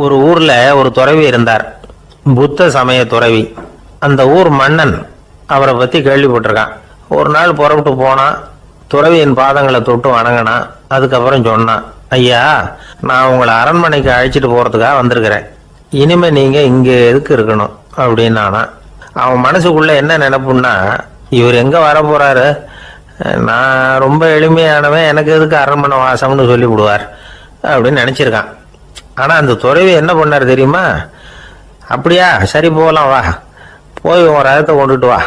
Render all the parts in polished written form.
ஒரு ஊர்ல ஒரு துறவி இருந்தார், புத்த சமய துறவி. அந்த ஊர் மன்னன் அவரை பத்தி கேள்விப்பட்டிருக்கான். ஒரு நாள் புறப்பட்டு போனான், துறவியின் பாதங்களை தொட்டு வணங்கினான். அதுக்கப்புறம் சொன்னான், ஐயா, நான் உங்களை அரண்மனைக்கு அழைச்சிட்டு போறதுக்காக வந்திருக்கிறேன். இனிமே நீங்க இங்க எதுக்கு இருக்கணும் அப்படின்னானா. அவன் மனசுக்குள்ள என்ன நினைப்புன்னா, இவர் எங்க வர போறாரு, நான் ரொம்ப எளிமையானவன், எனக்கு எதுக்கு அரண்மனை வாசம்னு சொல்லி விடுவார் அப்படின்னு நினைச்சிருக்கான். ஆனா அந்த துறவி என்ன பண்ணாரு தெரியுமா? அப்படியா, சரி போகலாம், வா, போய் உன் ரதத்தை கொண்டுட்டு வா,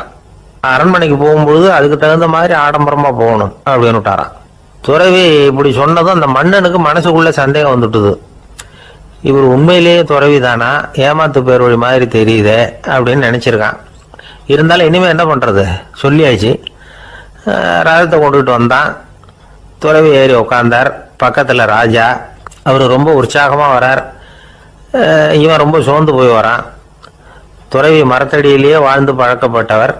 அரண்மனைக்கு போகும்போது அதுக்கு தகுந்த மாதிரி ஆடம்பரமா போகணும் அப்படின்னு விட்டாரான். துறவி இப்படி சொன்னதும் அந்த மன்னனுக்கு மனசுக்குள்ள சந்தேகம் வந்துட்டுது. இவர் உண்மையிலேயே துறவி தானா, ஏமாத்து பேர் வழி மாதிரி தெரியுதே அப்படின்னு நினைச்சிருக்கான். இருந்தாலும் இனிமே என்ன பண்றது, சொல்லியாச்சு. ரதத்தை கொண்டுகிட்டு வந்தான். துறவி ஏறி உக்காந்தார். பக்கத்துல ராஜா. அவர் ரொம்ப உற்சாகமா வரார். இவன் ரொம்ப சோர்ந்து போய் வரான். துறவி மரத்தடியிலேயே வாழ்ந்து பழக்கப்பட்டவர்,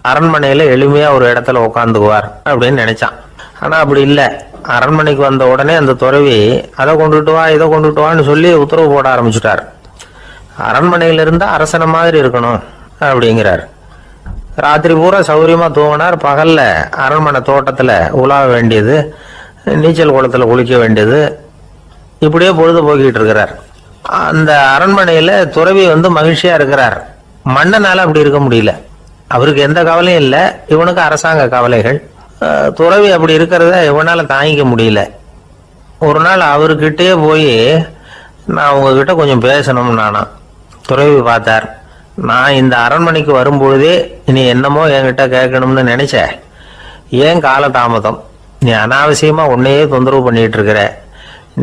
அரண்மனையில எளிமையா ஒரு இடத்துல உட்காந்துக்குவார் அப்படின்னு நினைச்சான். ஆனா அப்படி இல்லை. அரண்மனைக்கு வந்த உடனே அந்த துறவி அதை கொண்டுட்டு வா, இதை கொண்டுட்டு வான்னு சொல்லி உத்தரவு போட ஆரம்பிச்சுட்டார். அரண்மனையில இருந்தா அரசனை மாதிரி இருக்கணும் அப்படிங்கிறார். ராத்திரி பூரா சௌரியமா தூங்கினார். பகல்ல அரண்மனை தோட்டத்துல உலாவ வேண்டியது, நீச்சல் குளத்துல குளிக்க வேண்டியது, இப்படியே பொழுது போக்கிட்டு இருக்கிறார். அந்த அரண்மனையில துறவி மகிழ்ச்சியா இருக்கிறார். மன்னனால அப்படி இருக்க முடியல. அவருக்கு எந்த கவலையும் இல்லை, இவனுக்கு அரசாங்க கவலைகள். துறவி அப்படி இருக்கிறத இவனால தாங்கிக்க முடியல. ஒரு நாள் அவர்கிட்டயே போய், நான் உங்ககிட்ட கொஞ்சம் பேசணும் நானா. துறவி பார்த்தார். நான் இந்த அரண்மனைக்கு வரும்பொழுதே நீ என்னமோ என்கிட்ட கேட்கணும்னு நினைச்ச, ஏன் கால தாமதம், நீ அனாவசியமா உன்னையே தொந்தரவு பண்ணிட்டு இருக்கிற,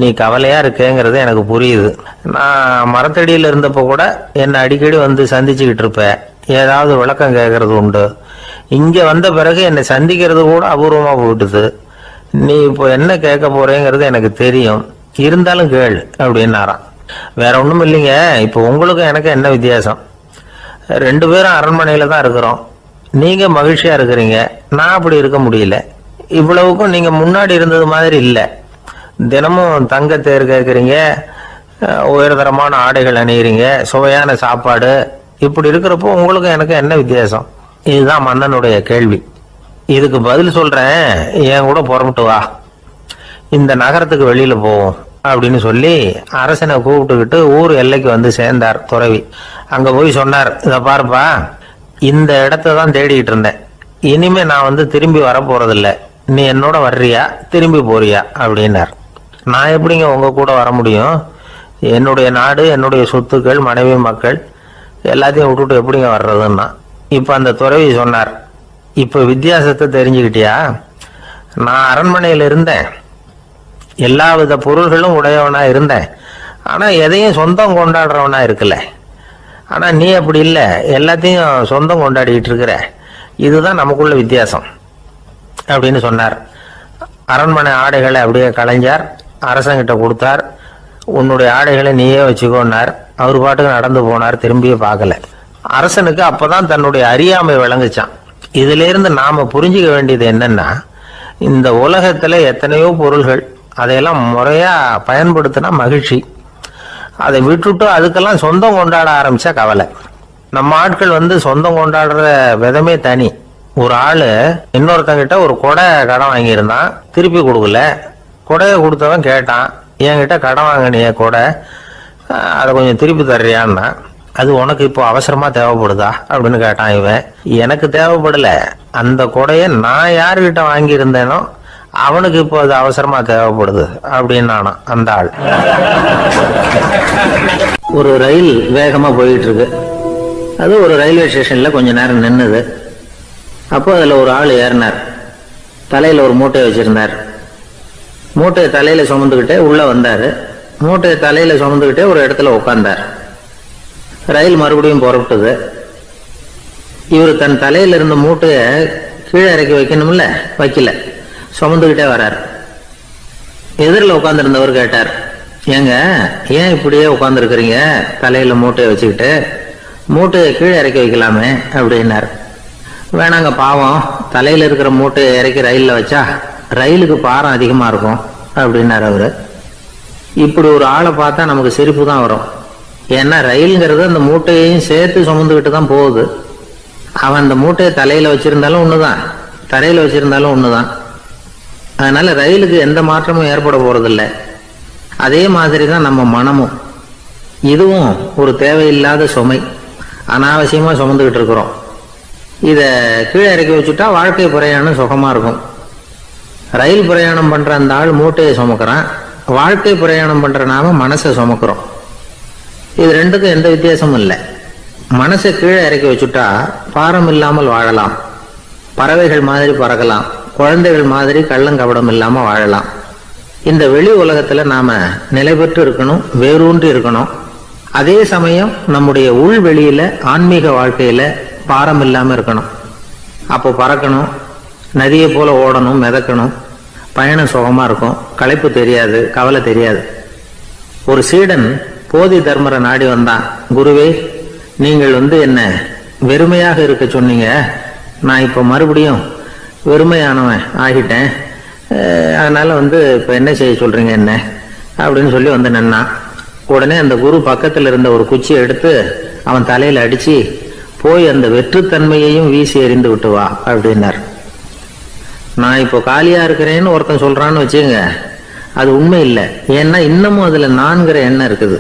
நீ கவலையா இருக்கேங்கிறது எனக்கு புரியுது. நான் மரத்தடியில் இருந்தப்போ கூட என்னை அடிக்கடி சந்திச்சுக்கிட்டு இருப்ப, ஏதாவது விளக்கம் கேட்கறது உண்டு. இங்க வந்த பிறகு என்னை சந்திக்கிறது கூட அபூர்வமா போயிட்டுது. நீ இப்போ என்ன கேட்க போறேங்கிறது எனக்கு தெரியும், இருந்தாலும் கேள் அப்படின்னாராம். வேற ஒண்ணும் இல்லைங்க, இப்போ உங்களுக்கும் எனக்கு என்ன வித்தியாசம், 2 பேரும் அரண்மனையில தான் இருக்கிறோம். நீங்க மகிழ்ச்சியா இருக்கிறீங்க, நான் அப்படி இருக்க முடியல. இவ்வளவுக்கும் நீங்க முன்னாடி இருந்தது மாதிரி இல்லை. தினமும் தங்க தேர் கேட்குறீங்க, உயர்தரமான ஆடைகள் அணிகிறீங்க, சுவையான சாப்பாடு. இப்படி இருக்கிறப்போ உங்களுக்கு எனக்கு என்ன வித்தியாசம்? இதுதான் மன்னனுடைய கேள்வி. இதுக்கு பதில் சொல்றேன், என் கூட புறப்பட்டு வா, இந்த நகரத்துக்கு வெளியில போவோம் அப்படின்னு சொல்லி அரசனை கூப்பிட்டுக்கிட்டு ஊர் எல்லைக்கு சேர்ந்தார் துறவி. அங்க போய் சொன்னார், இதை பாருப்பா, இந்த இடத்த தான் தேடிக்கிட்டு இருந்தேன். இனிமே நான் திரும்பி வர போறதில்ல, நீ என்னோட வர்றியா திரும்பி போறியா அப்படின்னார். நான் எப்படிங்க உங்க கூட வர முடியும், என்னுடைய நாடு, என்னுடைய சொத்துக்கள், மனைவி, மக்கள் எல்லாத்தையும் விட்டுட்டு எப்படிங்க வர்றதுன்னா. இப்ப அந்த துறவி சொன்னார், இப்ப வித்தியாசத்தை தெரிஞ்சுக்கிட்டியா? நான் அரண்மனையில இருந்தேன், எல்லா வித பொருள்களும் உடையவனா இருந்தேன், ஆனா எதையும் சொந்தம் கொண்டாடுறவனா இருக்கல. ஆனா நீ அப்படி இல்லை, எல்லாத்தையும் சொந்தம் கொண்டாடிட்டு இருக்கிற. இதுதான் நமக்குள்ள வித்தியாசம் அப்படின்னு சொன்னார். அரண்மனை ஆடைகளை அப்படியே கலைஞர் அரசங்கிட்ட கொடுத்தார். உன்னுடைய ஆடைகளை நீயே வச்சுக்கோன்னார். அவர் பாட்டுக்கு நடந்து போனார், திரும்பியே பார்க்கல. அரசனுக்கு அப்பதான் தன்னுடைய அறியாமை விளங்குச்சான். இதுல இருந்து நாம புரிஞ்சுக்க வேண்டியது என்னன்னா, இந்த உலகத்துல எத்தனையோ பொருள்கள், அதையெல்லாம் முறையா பயன்படுத்தினா மகிழ்ச்சி. அதை விட்டுட்டு அதுக்கெல்லாம் சொந்தம் கொண்டாட ஆரம்பிச்சா கவலை. நம்ம ஆட்கள் சொந்தம் கொண்டாடுற விதமே தனி. ஒரு ஆளு இன்னொருத்தங்கிட்ட ஒரு கொடை கடன் வாங்கியிருந்தான், திருப்பி கொடுக்கல. கொடையை கொடுத்தவன் கேட்டான், என்கிட்ட கடன் வாங்கினிய கொடை, அதை கொஞ்சம் திருப்பி தர்றியான்னா. அது உனக்கு இப்போ அவசரமா தேவைப்படுதா அப்படின்னு கேட்டான் இவன். எனக்கு தேவைப்படல, அந்த கொடையை நான் யாருக்கிட்ட வாங்கியிருந்தேனோ அவனுக்கு இப்போ அது அவசரமா தேவைப்படுது அப்படின்னு அந்த ஆள். ஒரு ரயில் வேகமா போயிட்டு இருக்கு. அது ஒரு ரயில்வே ஸ்டேஷன்ல கொஞ்ச நேரம் நின்னுது. அப்போ அதுல ஒரு ஆள் ஏறினார். தலையில ஒரு மூட்டையை வச்சிருந்தார். மூட்டையை தலையில சுமந்துக்கிட்டே உள்ள வந்தாரு. மூட்டையை தலையில சுமந்துக்கிட்டே ஒரு இடத்துல உட்கார்ந்தார். ரயில் மறுபடியும் புறப்பட்டது. இவர் தன் தலையில இருந்த மூட்டையை கீழே இறக்கி வைக்கணும்ல, வைக்கல, சுமந்துக்கிட்டே வர்றார். எதிரில் உட்கார்ந்துருந்தவர் கேட்டார், ஏங்க ஏன் இப்படியே உட்கார்ந்துருக்கிறீங்க, தலையில மூட்டையை வச்சுக்கிட்டு, மூட்டையை கீழே இறக்கி வைக்கலாமே அப்படின்னார். வேணாங்க, பாவம், தலையில இருக்கிற மூட்டையை இறக்கி ரயில்ல வச்சா ரயிலுக்கு பாரம் அதிகமா இருக்கும் அப்படின்னாரு அவரு. இப்படி ஒரு ஆளை பார்த்தா நமக்கு சிரிப்பு தான் வரும். ஏன்னா ரயிலுங்கிறது அந்த மூட்டையையும் சேர்த்து சுமந்துக்கிட்டு தான் போகுது. அவன் அந்த மூட்டையை தலையில வச்சிருந்தாலும் ஒண்ணுதான், தரையில வச்சிருந்தாலும் ஒண்ணுதான். அதனால ரயிலுக்கு எந்த மாற்றமும் ஏற்பட போறதில்லை. அதே மாதிரி தான் நம்ம மனமும். இதுவும் ஒரு தேவையில்லாத சுமை, அனாவசியமா சுமந்துக்கிட்டு இருக்கிறோம். இத கீழே இறக்கி வச்சுட்டா வாழ்க்கை பிரயாணம் சுகமா இருக்கும். ரயில் பிரயாணம் பண்ற அந்த ஆள் மூட்டையை சுமக்கிறான், வாழ்க்கை பிரயாணம் பண்ற நாம மனசை சுமக்கிறோம். இது ரெண்டுக்கும் எந்த வித்தியாசமும் இல்லை. மனசை கீழே இறக்கி வச்சுட்டா பாரம் இல்லாமல் வாழலாம், பறவைகள் மாதிரி பறக்கலாம், குழந்தைகள் மாதிரி கள்ளங்கபடம் இல்லாம வாழலாம். இந்த வெளி உலகத்துல நாம நிலை பெற்று இருக்கணும், வேரூன்றி இருக்கணும். அதே சமயம் நம்முடைய உள்வெளியில ஆன்மீக வாழ்க்கையில பாரம் இல்லாம இருக்கணும். அப்போ பறக்கணும், நதியை போல ஓடணும், மிதக்கணும். பயணம் சுகமா இருக்கும், களைப்பு தெரியாது, கவலை தெரியாது. ஒரு சீடன் போதி தர்மரை நாடி வந்தான். குருவே, நீங்கள் என்ன வெறுமையாக இருக்க சொன்னீங்க, நான் இப்ப மறுபடியும் வெறுமையானவன் ஆகிட்டேன், அதனால இப்ப என்ன செய்ய சொல்றீங்க என்ன அப்படின்னு சொல்லி நின்னான். உடனே அந்த குரு பக்கத்துல இருந்த ஒரு குச்சியை எடுத்து அவன் தலையில அடிச்சு, போய் அந்த வெற்றுத்தன்மையையும் வீசி எறிந்து விட்டு வா அப்படின்னார். நான் இப்போ காலியா இருக்கிறேன்னு ஒருத்தன் சொல்றான்னு வச்சுங்க, அது உண்மை இல்லை. ஏன்னா இன்னமும் அதுல நான்கிற எண்ணம் இருக்குது.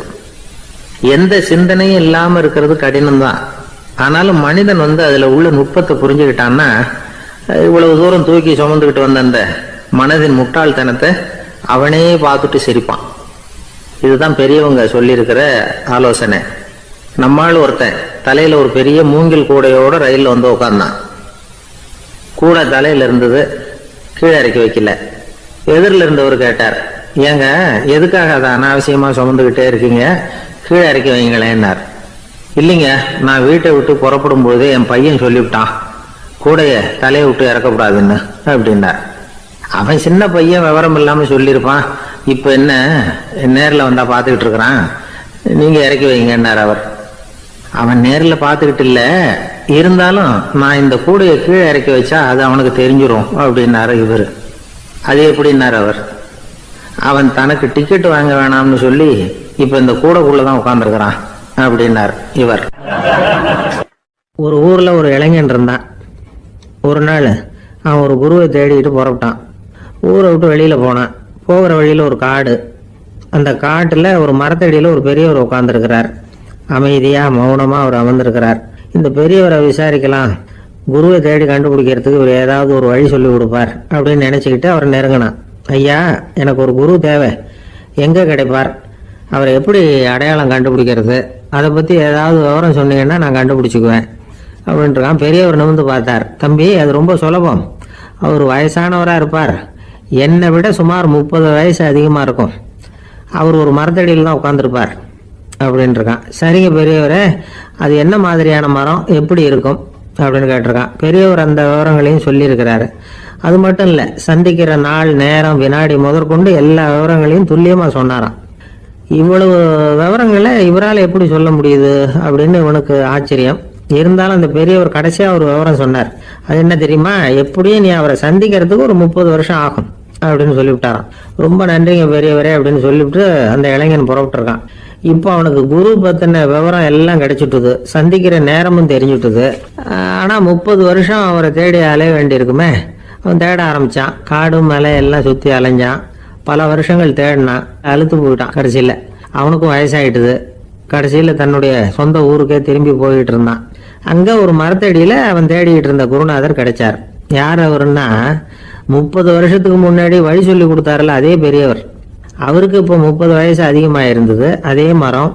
எந்த சிந்தனையும் இல்லாம இருக்கிறது கடினம்தான். ஆனாலும் மனிதன் அதுல உள்ள நுட்பத்தை புரிஞ்சுக்கிட்டான்னா இவ்வளவு தூரம் தூக்கி சுமந்துக்கிட்டு வந்த அந்த மனதின் முட்டாள்தனத்தை அவனே பார்த்துட்டு சிரிப்பான். இதுதான் பெரியவங்க சொல்லியிருக்கிற ஆலோசனை. நம்மால் ஒருத்தன் தலையில ஒரு பெரிய மூங்கில் கூடையோட ரயில்ல உட்கார்ந்தான். கூடை தலையில இருந்தது, கீழே இறக்கி வைக்கல. எதிரில் இருந்தவர் கேட்டார், ஏங்க எதுக்காக அதை அனாவசியமா சுமந்துக்கிட்டே இருக்கீங்க, கீழே இறக்கி வைங்களேன்னார். இல்லைங்க, நான் வீட்டை விட்டு புறப்படும் போதே என் பையன் சொல்லிவிட்டான், கூடைய தலையை விட்டு இறக்கக்கூடாதுன்னு அப்படின்னார். அவன் சின்ன பையன், விவரம் இல்லாம சொல்லியிருப்பான். இப்ப என்ன நேரில் வந்தா பார்த்துக்கிட்டு இருக்கிறான், நீங்க இறக்கி வைங்கன்னார் அவர். அவன் நேரில் பார்த்துக்கிட்டு இல்ல, இருந்தாலும் நான் இந்த கூடையை கீழே இறக்கி வச்சா அது அவனுக்கு தெரிஞ்சிடும் அப்படின்னாரு இவர். அது எப்படின்னாரு அவர். அவன் தனக்கு டிக்கெட் வாங்க வேணாம்னு சொல்லி இப்ப இந்த கூடைக்குள்ளதான் உட்கார்ந்துருக்கிறான் அப்படின்னார் இவர். ஒரு ஊர்ல ஒரு இளைஞன் இருந்தான். ஒரு நாள் அவன் ஒரு குருவை தேடிட்டு புறப்பட்டான். ஊரை விட்டு வெளியில போனான். போகிற வழியில ஒரு காடு. அந்த காட்டுல ஒரு மரத்தடியில ஒரு பெரியவர் உட்கார்ந்துருக்கிறார். அமைதியா மௌனமா அவர் அமர்ந்திருக்கிறார். இந்த பெரியவரை விசாரிக்கலாம், குருவை தேடி கண்டுபிடிக்கிறதுக்கு இவர் ஏதாவது ஒரு வழி சொல்லி கொடுப்பார் அப்படின்னு நினைச்சுக்கிட்டு அவர் நெருங்கினான். ஐயா, எனக்கு ஒரு குரு தேவை, எங்க கிடைப்பார், அவரை எப்படி அடையாளம் கண்டுபிடிக்கிறது, அதை பத்தி ஏதாவது விவரம் சொன்னீங்கன்னா நான் கண்டுபிடிச்சுக்குவேன் அப்படின்றான். பெரியவர் நிமிர்ந்து பார்த்தார். தம்பி, அது ரொம்ப சுலபம். அவர் வயசானவரா இருப்பார், என்னை விட சுமார் 30 வயசு அதிகமா இருக்கும். அவர் ஒரு மரத்தடியில் தான் உட்கார்ந்துருப்பார் அப்படின்ட்டுருக்கான். சரிங்க பெரியவரே, அது என்ன மாதிரியான மரம், எப்படி இருக்கும் அப்படின்னு கேட்டிருக்கான். பெரியவர் அந்த விவரங்களையும் சொல்லியிருக்கிறாரு. அது மட்டும் இல்லை, சந்திக்கிற நாள், நேரம், வினாடி முதற்கொண்டு எல்லா விவரங்களையும் துல்லியமா சொன்னாராம். இவ்வளவு விவரங்களை இவரால் எப்படி சொல்ல முடியுது அப்படின்னு இவனுக்கு ஆச்சரியம். இருந்தாலும் அந்த பெரியவர் கடைசியா ஒரு விவரம் சொன்னார். அது என்ன தெரியுமா, எப்படியும் நீ அவரை சந்திக்கிறதுக்கு ஒரு 30 வருஷம் ஆகும் அப்படின்னு சொல்லிவிட்டாராம். ரொம்ப நன்றிங்க பெரியவரே அப்படின்னு சொல்லிவிட்டு அந்த இளைஞன் புறப்பட்டுருக்கான். இப்போ அவனுக்கு குரு பத்தின விவரம் எல்லாம் கிடைச்சிட்டுது, சந்திக்கிற நேரமும் தெரிஞ்சுட்டுது. ஆனா 30 வருஷம் அவரை தேடி அலைய வேண்டியிருக்குமே. அவன் தேட ஆரம்பிச்சான். காடு மலை எல்லாம் சுத்தி அலைஞ்சான். பல வருஷங்கள் தேடினான், அழுத்து போயிட்டான். கடைசியில அவனுக்கும் வயசாயிட்டுது. கடைசியில தன்னுடைய சொந்த ஊருக்கே திரும்பி போயிட்டு இருந்தான். அங்க ஒரு மரத்தடியில அவன் தேடிட்டு இருந்த குருநாதர் கிடைச்சார். யார் அவருன்னா, 30 வருஷத்துக்கு முன்னாடி வழி சொல்லி கொடுத்தாருல அதே பெரியவர். அவருக்கு இப்போ 30 வயசு அதிகமாக இருந்தது. அதே மரம்,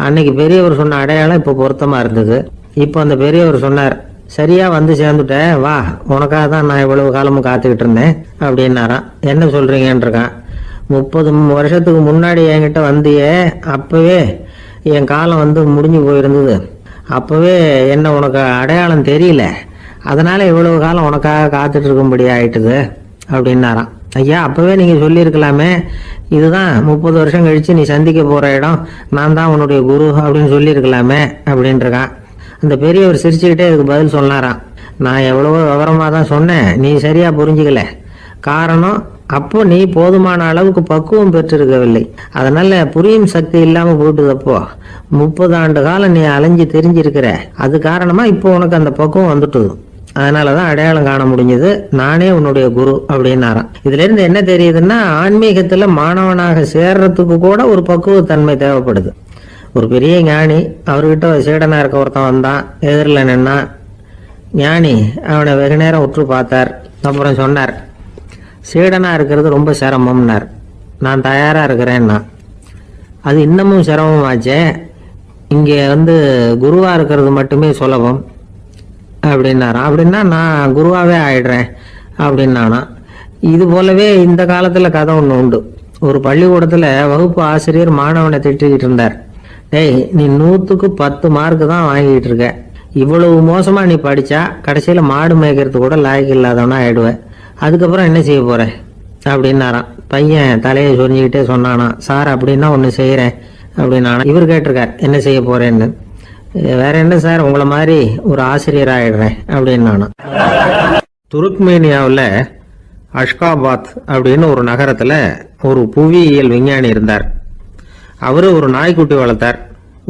அன்னைக்கு பெரியவர் சொன்ன அடையாளம் இப்போ பொருத்தமா இருந்தது. இப்போ அந்த பெரியவர் சொன்னார், சரியா வந்து சேர்ந்துட்ட, வா, உனக்காக தான் நான் இவ்வளவு காலமும் காத்துக்கிட்டு இருந்தேன் அப்படின்னாராம். என்ன சொல்றீங்கன்னு இருக்கான். 30 வருஷத்துக்கு முன்னாடி என்கிட்ட வந்தியே, அப்பவே என் காலம் முடிஞ்சு போயிருந்தது. அப்பவே என்ன உனக்கு அடையாளம் தெரியல, அதனால இவ்வளவு காலம் உனக்காக காத்துட்டு இருக்கும்படி ஆயிட்டுது அப்படின்னாராம். ஐயா, அப்பவே நீங்க சொல்லியிருக்கலாமே, இதுதான் 30 வருஷம் கழிச்சு நீ சந்திக்க போற இடம், நான் தான் உன்னுடைய குரு அப்படின்னு சொல்லியிருக்கலாமே அப்படின்றான். அந்த பெரியவர் சிரிச்சுக்கிட்டே இதுக்கு பதில் சொன்னாராம். நான் எவ்வளவோ விவரமா தான் சொன்னேன், நீ சரியா புரிஞ்சுக்கல. காரணம், அப்போ நீ போதுமான அளவுக்கு பக்குவம் பெற்றிருக்கவில்லை. அதனால புரியும் சக்தி இல்லாம போயிட்டுதப்போ 30 ஆண்டு காலம் நீ அலைஞ்சு தெரிஞ்சிருக்கிற. அது காரணமா இப்போ உனக்கு அந்த பக்குவம் வந்துட்டுது. அதனாலதான் அடையாளம் காண முடிஞ்சது. நானே உன்னுடைய குரு அப்படின்னாராம். இதுல இருந்து என்ன தெரியுதுன்னா, ஆன்மீகத்துல மாணவனாக சேர்றதுக்கு கூட ஒரு பக்குவத்தன்மை தேவைப்படுது. ஒரு பெரிய ஞானி, அவர்கிட்ட சீடனா இருக்க ஒருத்தன் வந்தான், எதிரில் நின்னா. ஞானி அவனை வெகு நேரம் உற்று பார்த்தார். அப்புறம் சொன்னார், சீடனா இருக்கிறது ரொம்ப சிரமம்னார். நான் தயாரா இருக்கிறேன்னா. அது இன்னமும் சிரமமாச்சே, இங்கே குருவா இருக்கிறது மட்டுமே சுலபம் அப்படின்னாராம். அப்படின்னா நான் குருவாவே ஆயிடுறேன் அப்படின்னானா. இது போலவே இந்த காலத்துல கதை ஒன்று உண்டு. ஒரு பள்ளிக்கூடத்துல வகுப்பு ஆசிரியர் மாணவனை திட்டிக்கிட்டு இருந்தார். டேய், நீ 100க்கு 10 மார்க்கு தான் வாங்கிட்டு இருக்க. இவ்வளவு மோசமா நீ படிச்சா கடைசியில மாடு மேய்க்கிறது கூட லாய்க்கு இல்லாதவனா ஆயிடுவேன். அதுக்கப்புறம் என்ன செய்ய போற அப்படின்னாராம். பையன் தலையை சொரிஞ்சுக்கிட்டே சொன்னானா, சார் அப்படின்னா ஒன்று செய்யறேன் அப்படின்னானா. இவர் கேட்டிருக்கார், என்ன செய்ய போறேன்னு. வேற என்ன சார், உங்களை மாதிரி ஒரு ஆசிரியர் ஆயிடுறேன் அப்படின்னானா. துருக்மேனியாவில் அஷ்காபாத் அப்படின்னு ஒரு நகரத்துல ஒரு புவியியல் விஞ்ஞானி இருந்தார். அவரு ஒரு நாய்க்குட்டி வளர்த்தார்.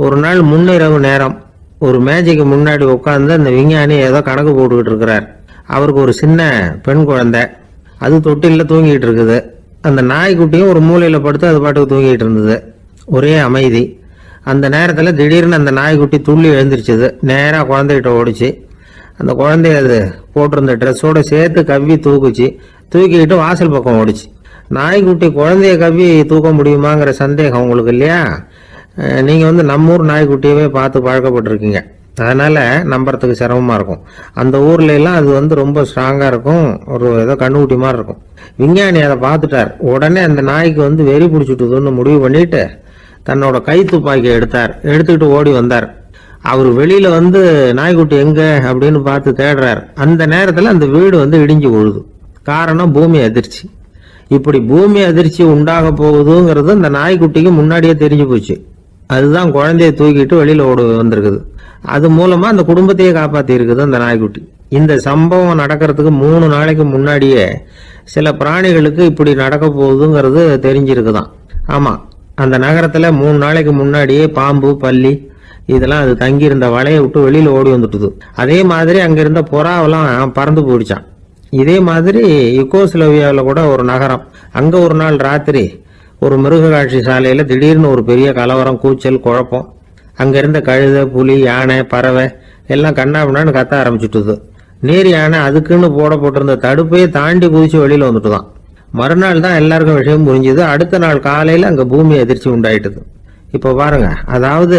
ஒரு நாள் முன்னிரவு நேரம் ஒரு மேஜைக்கு முன்னாடி உட்காந்து அந்த விஞ்ஞானி ஏதோ கணக்கு போட்டுக்கிட்டு இருக்கிறார். அவருக்கு ஒரு சின்ன பெண் குழந்தை, அது தொட்டில தூங்கிட்டு இருக்குது. அந்த நாய்க்குட்டியும் ஒரு மூலையில படுத்து அது பாட்டுக்கு தூங்கிட்டு இருந்தது. ஒரே அமைதி. அந்த நேரத்தில் திடீர்னு அந்த நாய்க்குட்டி துள்ளி எழுந்திருச்சுது. நேராக குழந்தைகிட்ட ஓடிச்சு. அந்த குழந்தைய அது போட்டிருந்த ட்ரெஸ்ஸோட சேர்த்து கவ்வி தூக்குச்சு. தூக்கிக்கிட்டு வாசல் பக்கம் ஓடிச்சு. நாய்க்குட்டி குழந்தைய கவ்வி தூக்க முடியுமாங்கிற சந்தேகம் உங்களுக்கு இல்லையா? நீங்கள் நம்ம ஊர் நாய்க்குட்டியவே பார்த்து பழக்கப்பட்டிருக்கீங்க. அதனால நம்புறதுக்கு சிரமமா இருக்கும். அந்த ஊர்ல எல்லாம் அது ரொம்ப ஸ்ட்ராங்கா இருக்கும். ஒரு ஏதோ கண்ணுக்குட்டி மாதிரி இருக்கும். விஞ்ஞானி அதை பார்த்துட்டார். உடனே அந்த நாய்க்கு வெறி பிடிச்சிட்டுதுன்னு முடிவு பண்ணிட்டு தன்னோட கை துப்பாக்கியை எடுத்துக்கிட்டு ஓடி வந்தார். அவர் வெளியில நாய்க்குட்டி எங்க அப்படின்னு பார்த்து தேடுறார். அந்த நேரத்துல அந்த வீடு இடிஞ்சு விழுது. காரணம் பூமி அதிர்ச்சி. இப்படி பூமி அதிர்ச்சி உண்டாக போகுதுங்கிறது அந்த நாய்க்குட்டிக்கு முன்னாடியே தெரிஞ்சு போச்சு. அதுதான் குழந்தைய தூக்கிட்டு வெளியில ஓடி வந்திருக்குது. அது மூலமா அந்த குடும்பத்தையே காப்பாத்தி இருக்குது அந்த நாய்க்குட்டி. இந்த சம்பவம் நடக்கிறதுக்கு 3 நாளைக்கு முன்னாடியே சில பிராணிகளுக்கு இப்படி நடக்க போகுதுங்கிறது தெரிஞ்சிருக்குதான். ஆமா, அந்த நகரத்துல 3 நாளைக்கு முன்னாடியே பாம்பு, பல்லி இதெல்லாம் அது தங்கி இருந்த வலையை விட்டு வெளியில ஓடி வந்துட்டுது. அதே மாதிரி அங்க இருந்த புறாவெல்லாம் பறந்து போயிடுச்சான். இதே மாதிரி யுகோஸ்லோவியாவில் கூட ஒரு நகரம், அங்க ஒரு நாள் ராத்திரி ஒரு மிருக காட்சி சாலையில திடீர்னு ஒரு பெரிய கலவரம், கூச்சல், குழப்பம். அங்க இருந்த கழுதை, புலி, யானை, பறவை எல்லாம் கண்ணாபின்னான்னு கத்த ஆரம்பிச்சுட்டுது. நீர் யானை அதுக்குன்னு போட்டிருந்த தடுப்பையே தாண்டி குதிச்சு வெளியில வந்துட்டுதான். மறுநாள் தான் எல்லாருக்கும் விஷயம் புரிஞ்சுது. அடுத்த நாள் காலையில அங்க பூமி அதிர்ச்சி உண்டாயிட்டுது. இப்ப பாருங்க, அதாவது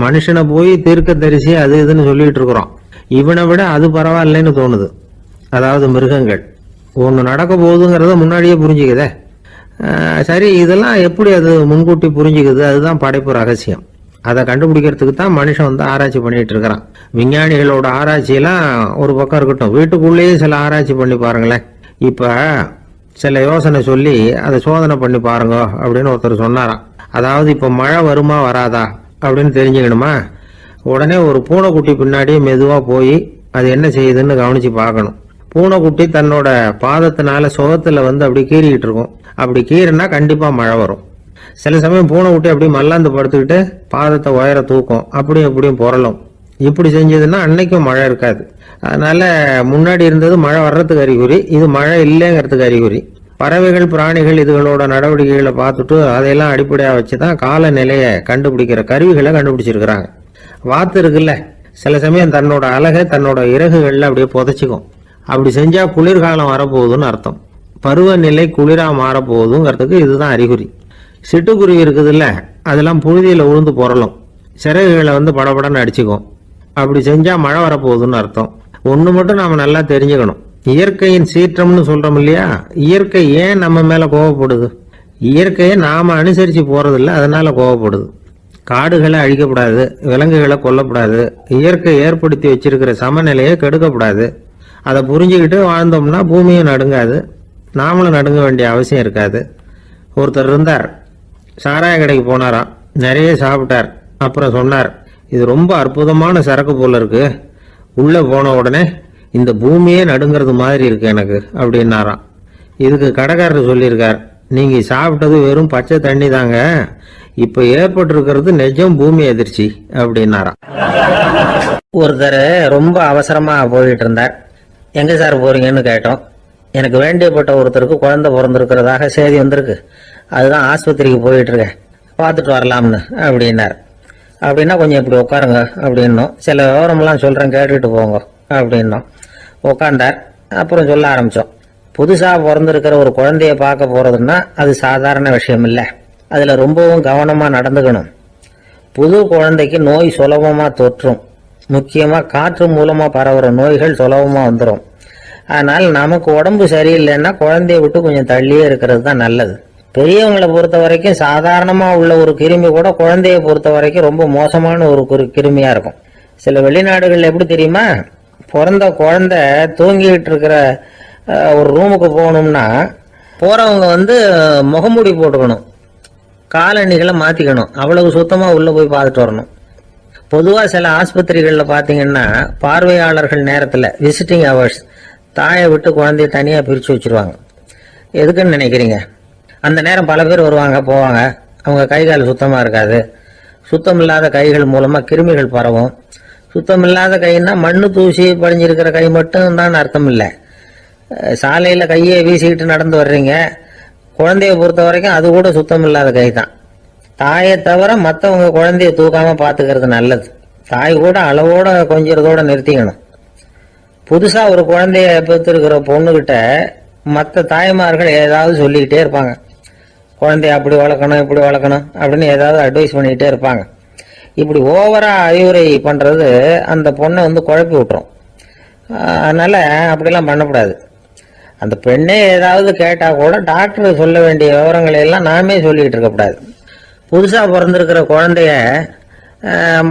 மனுஷனை போய் தீர்க்க தரிசி அது இதுன்னு சொல்லிட்டு இருக்கிறோம். இவனை விட அது பரவாயில்லைன்னு தோணுது. அதாவது மிருகங்கள் ஒண்ணு நடக்க போகுதுங்கிறத முன்னாடியே புரிஞ்சுக்குதே. சரி, இதெல்லாம் எப்படி அது முன்கூட்டி புரிஞ்சுக்குது? அதுதான் படைப்பு ரகசியம். அதை கண்டுபிடிக்கிறதுக்கு தான் மனுஷன் ஆராய்ச்சி பண்ணிட்டு இருக்கிறான். விஞ்ஞானிகளோட ஆராய்ச்சியெல்லாம் ஒரு பக்கம் இருக்கட்டும், வீட்டுக்குள்ளேயே சில ஆராய்ச்சி பண்ணி பாருங்களேன். இப்ப சில யோசனை சொல்லி அதை சோதனை பண்ணி பாருங்க அப்படின்னு ஒருத்தர் சொன்னாராம். அதாவது இப்ப மழை வருமா வராதா அப்படின்னு தெரிஞ்சுக்கணுமா, உடனே ஒரு பூனைக்குட்டி பின்னாடியே மெதுவா போய் அது என்ன செய்யுதுன்னு கவனிச்சு பார்க்கணும். பூனைக்குட்டி தன்னோட பாதத்தினால சுகத்துல அப்படி கீறிக்கிட்டு இருக்கும். அப்படி கீறினா கண்டிப்பா மழை வரும். சில சமயம் பூனைக்குட்டி அப்படி மல்லாந்து படுத்துக்கிட்டு பாதத்தை உயர தூக்கும், அப்படியும் இப்படியும் புரளும். இப்படி செஞ்சதுன்னா அன்னைக்கும் மழை இருக்காது. அதனால முன்னாடி இருந்தது மழை வர்றதுக்கு அறிகுறி, இது மழை இல்லைங்கிறதுக்கு அறிகுறி. பறவைகள், பிராணிகள் இதுகளோட நடவடிக்கைகளை பார்த்துட்டு அதையெல்லாம் அடிப்படையா வச்சுதான் காலநிலையை கண்டுபிடிக்கிற கருவிகளை கண்டுபிடிச்சிருக்கிறாங்க. வாத்து இருக்குல்ல, சில சமயம் தன்னோட அழகை தன்னோட இறகுகள்ல அப்படியே புதைச்சிக்கும். அப்படி செஞ்சா குளிர்காலம் வரப்போகுதுன்னு அர்த்தம். பருவநிலை குளிரா மாறப்போகுதுங்கிறதுக்கு இதுதான் அறிகுறி. சிட்டுக்குருவி இருக்குதுல்ல, அதெல்லாம் புழுதியில உழுந்து புரளும், சிறகுகளை படபடன்னு அடிச்சுக்கும். அப்படி செஞ்சா மழை வரப்போகுதுன்னு அர்த்தம். ஒண்ணு மட்டும் நாம நல்லா தெரிஞ்சுக்கணும், இயற்கையின் சீற்றம்னு சொல்றோம் இல்லையா, இயற்கை ஏன் நம்ம மேல கோவப்படுது? இயற்கையை நாம அனுசரிச்சு போறதில்ல, அதனால கோவப்படுது. காடுகளை அழிக்கப்படாது, விலங்குகளை கொல்லப்படாது, இயற்கை ஏற்படுத்தி வச்சிருக்கிற சமநிலையை கெடுக்கப்படாது. அதை புரிஞ்சுக்கிட்டு வாழ்ந்தோம்னா பூமியும் நடுங்காது, நாமளும் நடுங்க வேண்டிய அவசியம் இருக்காது. ஒருத்தர் இருந்தார், சாராய கடைக்கு போனாராம், நிறைய சாப்பிட்டார். அப்புறம் சொன்னார், இது ரொம்ப அற்புதமான சரக்கு போல இருக்கு. உள்ள போன உடனே இந்த பூமியே நடுங்கிறது மாதிரி இருக்கு எனக்கு அப்படின்னாராம். இதுக்கு கடைக்காரர் சொல்லியிருக்கார், நீங்க சாப்பிட்டது வெறும் பச்சை தண்ணி தாங்க, இப்ப ஏற்பட்டிருக்கிறது நிஜம் பூமி அதிர்ச்சி அப்படின்னாராம். ஒருத்தர் ரொம்ப அவசரமா போயிட்டு இருந்தார். எங்க சார் போறீங்கன்னு கேட்டோம். எனக்கு வேண்டியப்பட்ட ஒருத்தருக்கு குழந்தை பிறந்திருக்கிறதாக செய்தி வந்திருக்கு, அதுதான் ஆஸ்பத்திரிக்கு போயிட்டு இருக்கேன், பார்த்துட்டு வரலாம்னு அப்படின்னார். அப்படின்னா கொஞ்சம் இப்படி உட்காருங்க அப்படின்னோம். சில விவரம்லாம் சொல்றேன் கேட்டுட்டு போங்க அப்படின்னோம். உட்காந்தார். அப்புறம் சொல்ல ஆரம்பிச்சோம். புதுசா பிறந்திருக்கிற ஒரு குழந்தைய பார்க்க போறதுன்னா அது சாதாரண விஷயம் இல்லை, அதுல ரொம்பவும் கவனமா நடந்துக்கணும். புது குழந்தைக்கு நோய் சுலபமா தொற்றும், முக்கியமா காற்று மூலமா பரவுற நோய்கள் சுலபமா வந்துடும். அதனால நமக்கு உடம்பு சரியில்லைன்னா குழந்தைய விட்டு கொஞ்சம் தள்ளியே இருக்கிறது தான் நல்லது. பெரியவங்களை பொறுத்த வரைக்கும் சாதாரணமா உள்ள ஒரு கிருமி கூட குழந்தைய பொறுத்த வரைக்கும் ரொம்ப மோசமான ஒரு கிருமியா இருக்கும். சில வெளிநாடுகள் எப்படி தெரியுமா, பிறந்த குழந்தை தூங்கிட்டு இருக்கிற ஒரு ரூமுக்கு போகணும்னா போறவங்க முகமூடி போட்டுக்கணும், காலணிகளை மாத்திக்கணும், அவ்வளவு சுத்தமா உள்ள போய் பார்த்துட்டு வரணும். பொதுவா சில ஆஸ்பத்திரிகள்ல பாத்தீங்கன்னா பார்வையாளர்கள் நேரத்துல விசிட்டிங் ஹவர்ஸ் தாயை விட்டு குழந்தைய தனியா பிரிச்சு வச்சிருவாங்க. எதுக்குன்னு நினைக்கிறீங்க? அந்த நேரம் பல பேர் வருவாங்க போவாங்க, அவங்க கை கால் சுத்தமா இருக்காது, சுத்தம் இல்லாத கைகள் மூலமா கிருமிகள் பரவும். சுத்தம் இல்லாத கைன்னா மண்ணு தூசி படிஞ்சிருக்கிற கை மட்டும் தான் அர்த்தம் இல்லை. சாலையில கையை வீசிக்கிட்டு நடந்து வர்றீங்க, குழந்தைய பொறுத்த வரைக்கும் அது கூட சுத்தம் இல்லாத கை தான். தாயை தவிர மற்றவங்க குழந்தைய தூக்காம பாத்துக்கிறது நல்லது. தாய் கூட அளவோட கொஞ்சிறதோட நிறுத்திக்கணும். புதுசா ஒரு குழந்தைய பெற்றிருக்கிற பொண்ணுகிட்ட மற்ற தாய்மார்கள் ஏதாவது சொல்லிக்கிட்டே இருப்பாங்க. குழந்தைய அப்படி வளர்க்கணும் இப்படி வளர்க்கணும் அப்படின்னு ஏதாவது அட்வைஸ் பண்ணிக்கிட்டே இருப்பாங்க. இப்படி ஓவரா அறிவுரை பண்றது அந்த பொண்ணை குழப்பி விட்டுரும். அதனால அப்படிலாம் பண்ணக்கூடாது. அந்த பெண்ணே ஏதாவது கேட்டா கூட டாக்டர் சொல்ல வேண்டிய விவரங்களை எல்லாம் நாமே சொல்லிட்டு இருக்கக்கூடாது. புதுசா பிறந்திருக்கிற குழந்தைய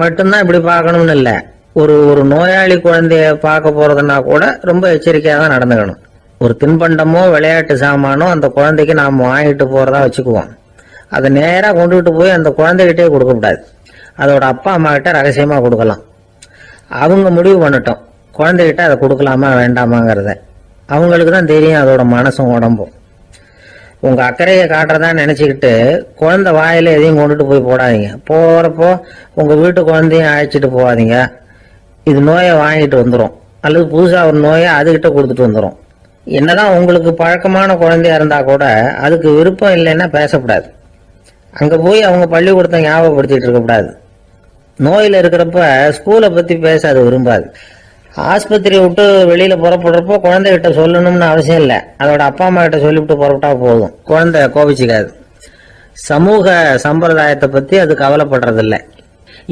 மட்டும்தான் இப்படி பார்க்கணும்னு இல்லை, ஒரு நோயாளி குழந்தைய பார்க்க போறதுன்னா கூட ரொம்ப எச்சரிக்கையாக தான் நடந்துக்கணும். ஒரு தின்பண்டமோ விளையாட்டு சாமானோ அந்த குழந்தைக்கு நாம் வாங்கிட்டு போறதா வச்சுக்குவோம், அதை நேராக கொண்டுகிட்டு போய் அந்த குழந்தைகிட்டே கொடுக்கக்கூடாது. அதோட அப்பா அம்மா கிட்ட ரகசியமா கொடுக்கலாம். அவங்க முடிவு பண்ணட்டும் குழந்தைகிட்ட அதை கொடுக்கலாமா வேண்டாமாங்கிறத. அவங்களுக்கு தான் தெரியும் அதோட மனசும் உடம்பும். உங்க அக்கறையை காட்டுறதா நினைச்சுக்கிட்டு குழந்தை வாயில எதையும் கொண்டுட்டு போய் போடாதீங்க. போறப்போ உங்க வீட்டு குழந்தையும் அழைச்சிட்டு போகாதீங்க. இது நோயை வாங்கிட்டு வந்துடும், அல்லது புதுசா ஒரு நோயை அதுகிட்ட கொடுத்துட்டு வந்துடும். என்னதான் உங்களுக்கு பழக்கமான குழந்தையா இருந்தா கூட அதுக்கு விருப்பம் இல்லைன்னா பேசக்கூடாது. அங்க போய் அவங்க பள்ளிக்கூடத்தை ஞாபகப்படுத்திட்டு இருக்கக்கூடாது. நோயில இருக்கிறப்ப ஸ்கூலை பத்தி பேச அது விரும்பாது. ஆஸ்பத்திரியை விட்டு வெளியில புறப்படுறப்போ குழந்தைகிட்ட சொல்லணும்னு அவசியம் இல்லை, அதோட அப்பா அம்மா கிட்ட சொல்லிவிட்டு புறப்பட்டா போதும், குழந்தை கோபிச்சுக்காது. சமூக சம்பிரதாயத்தை பத்தி அது கவலைப்படுறதில்லை.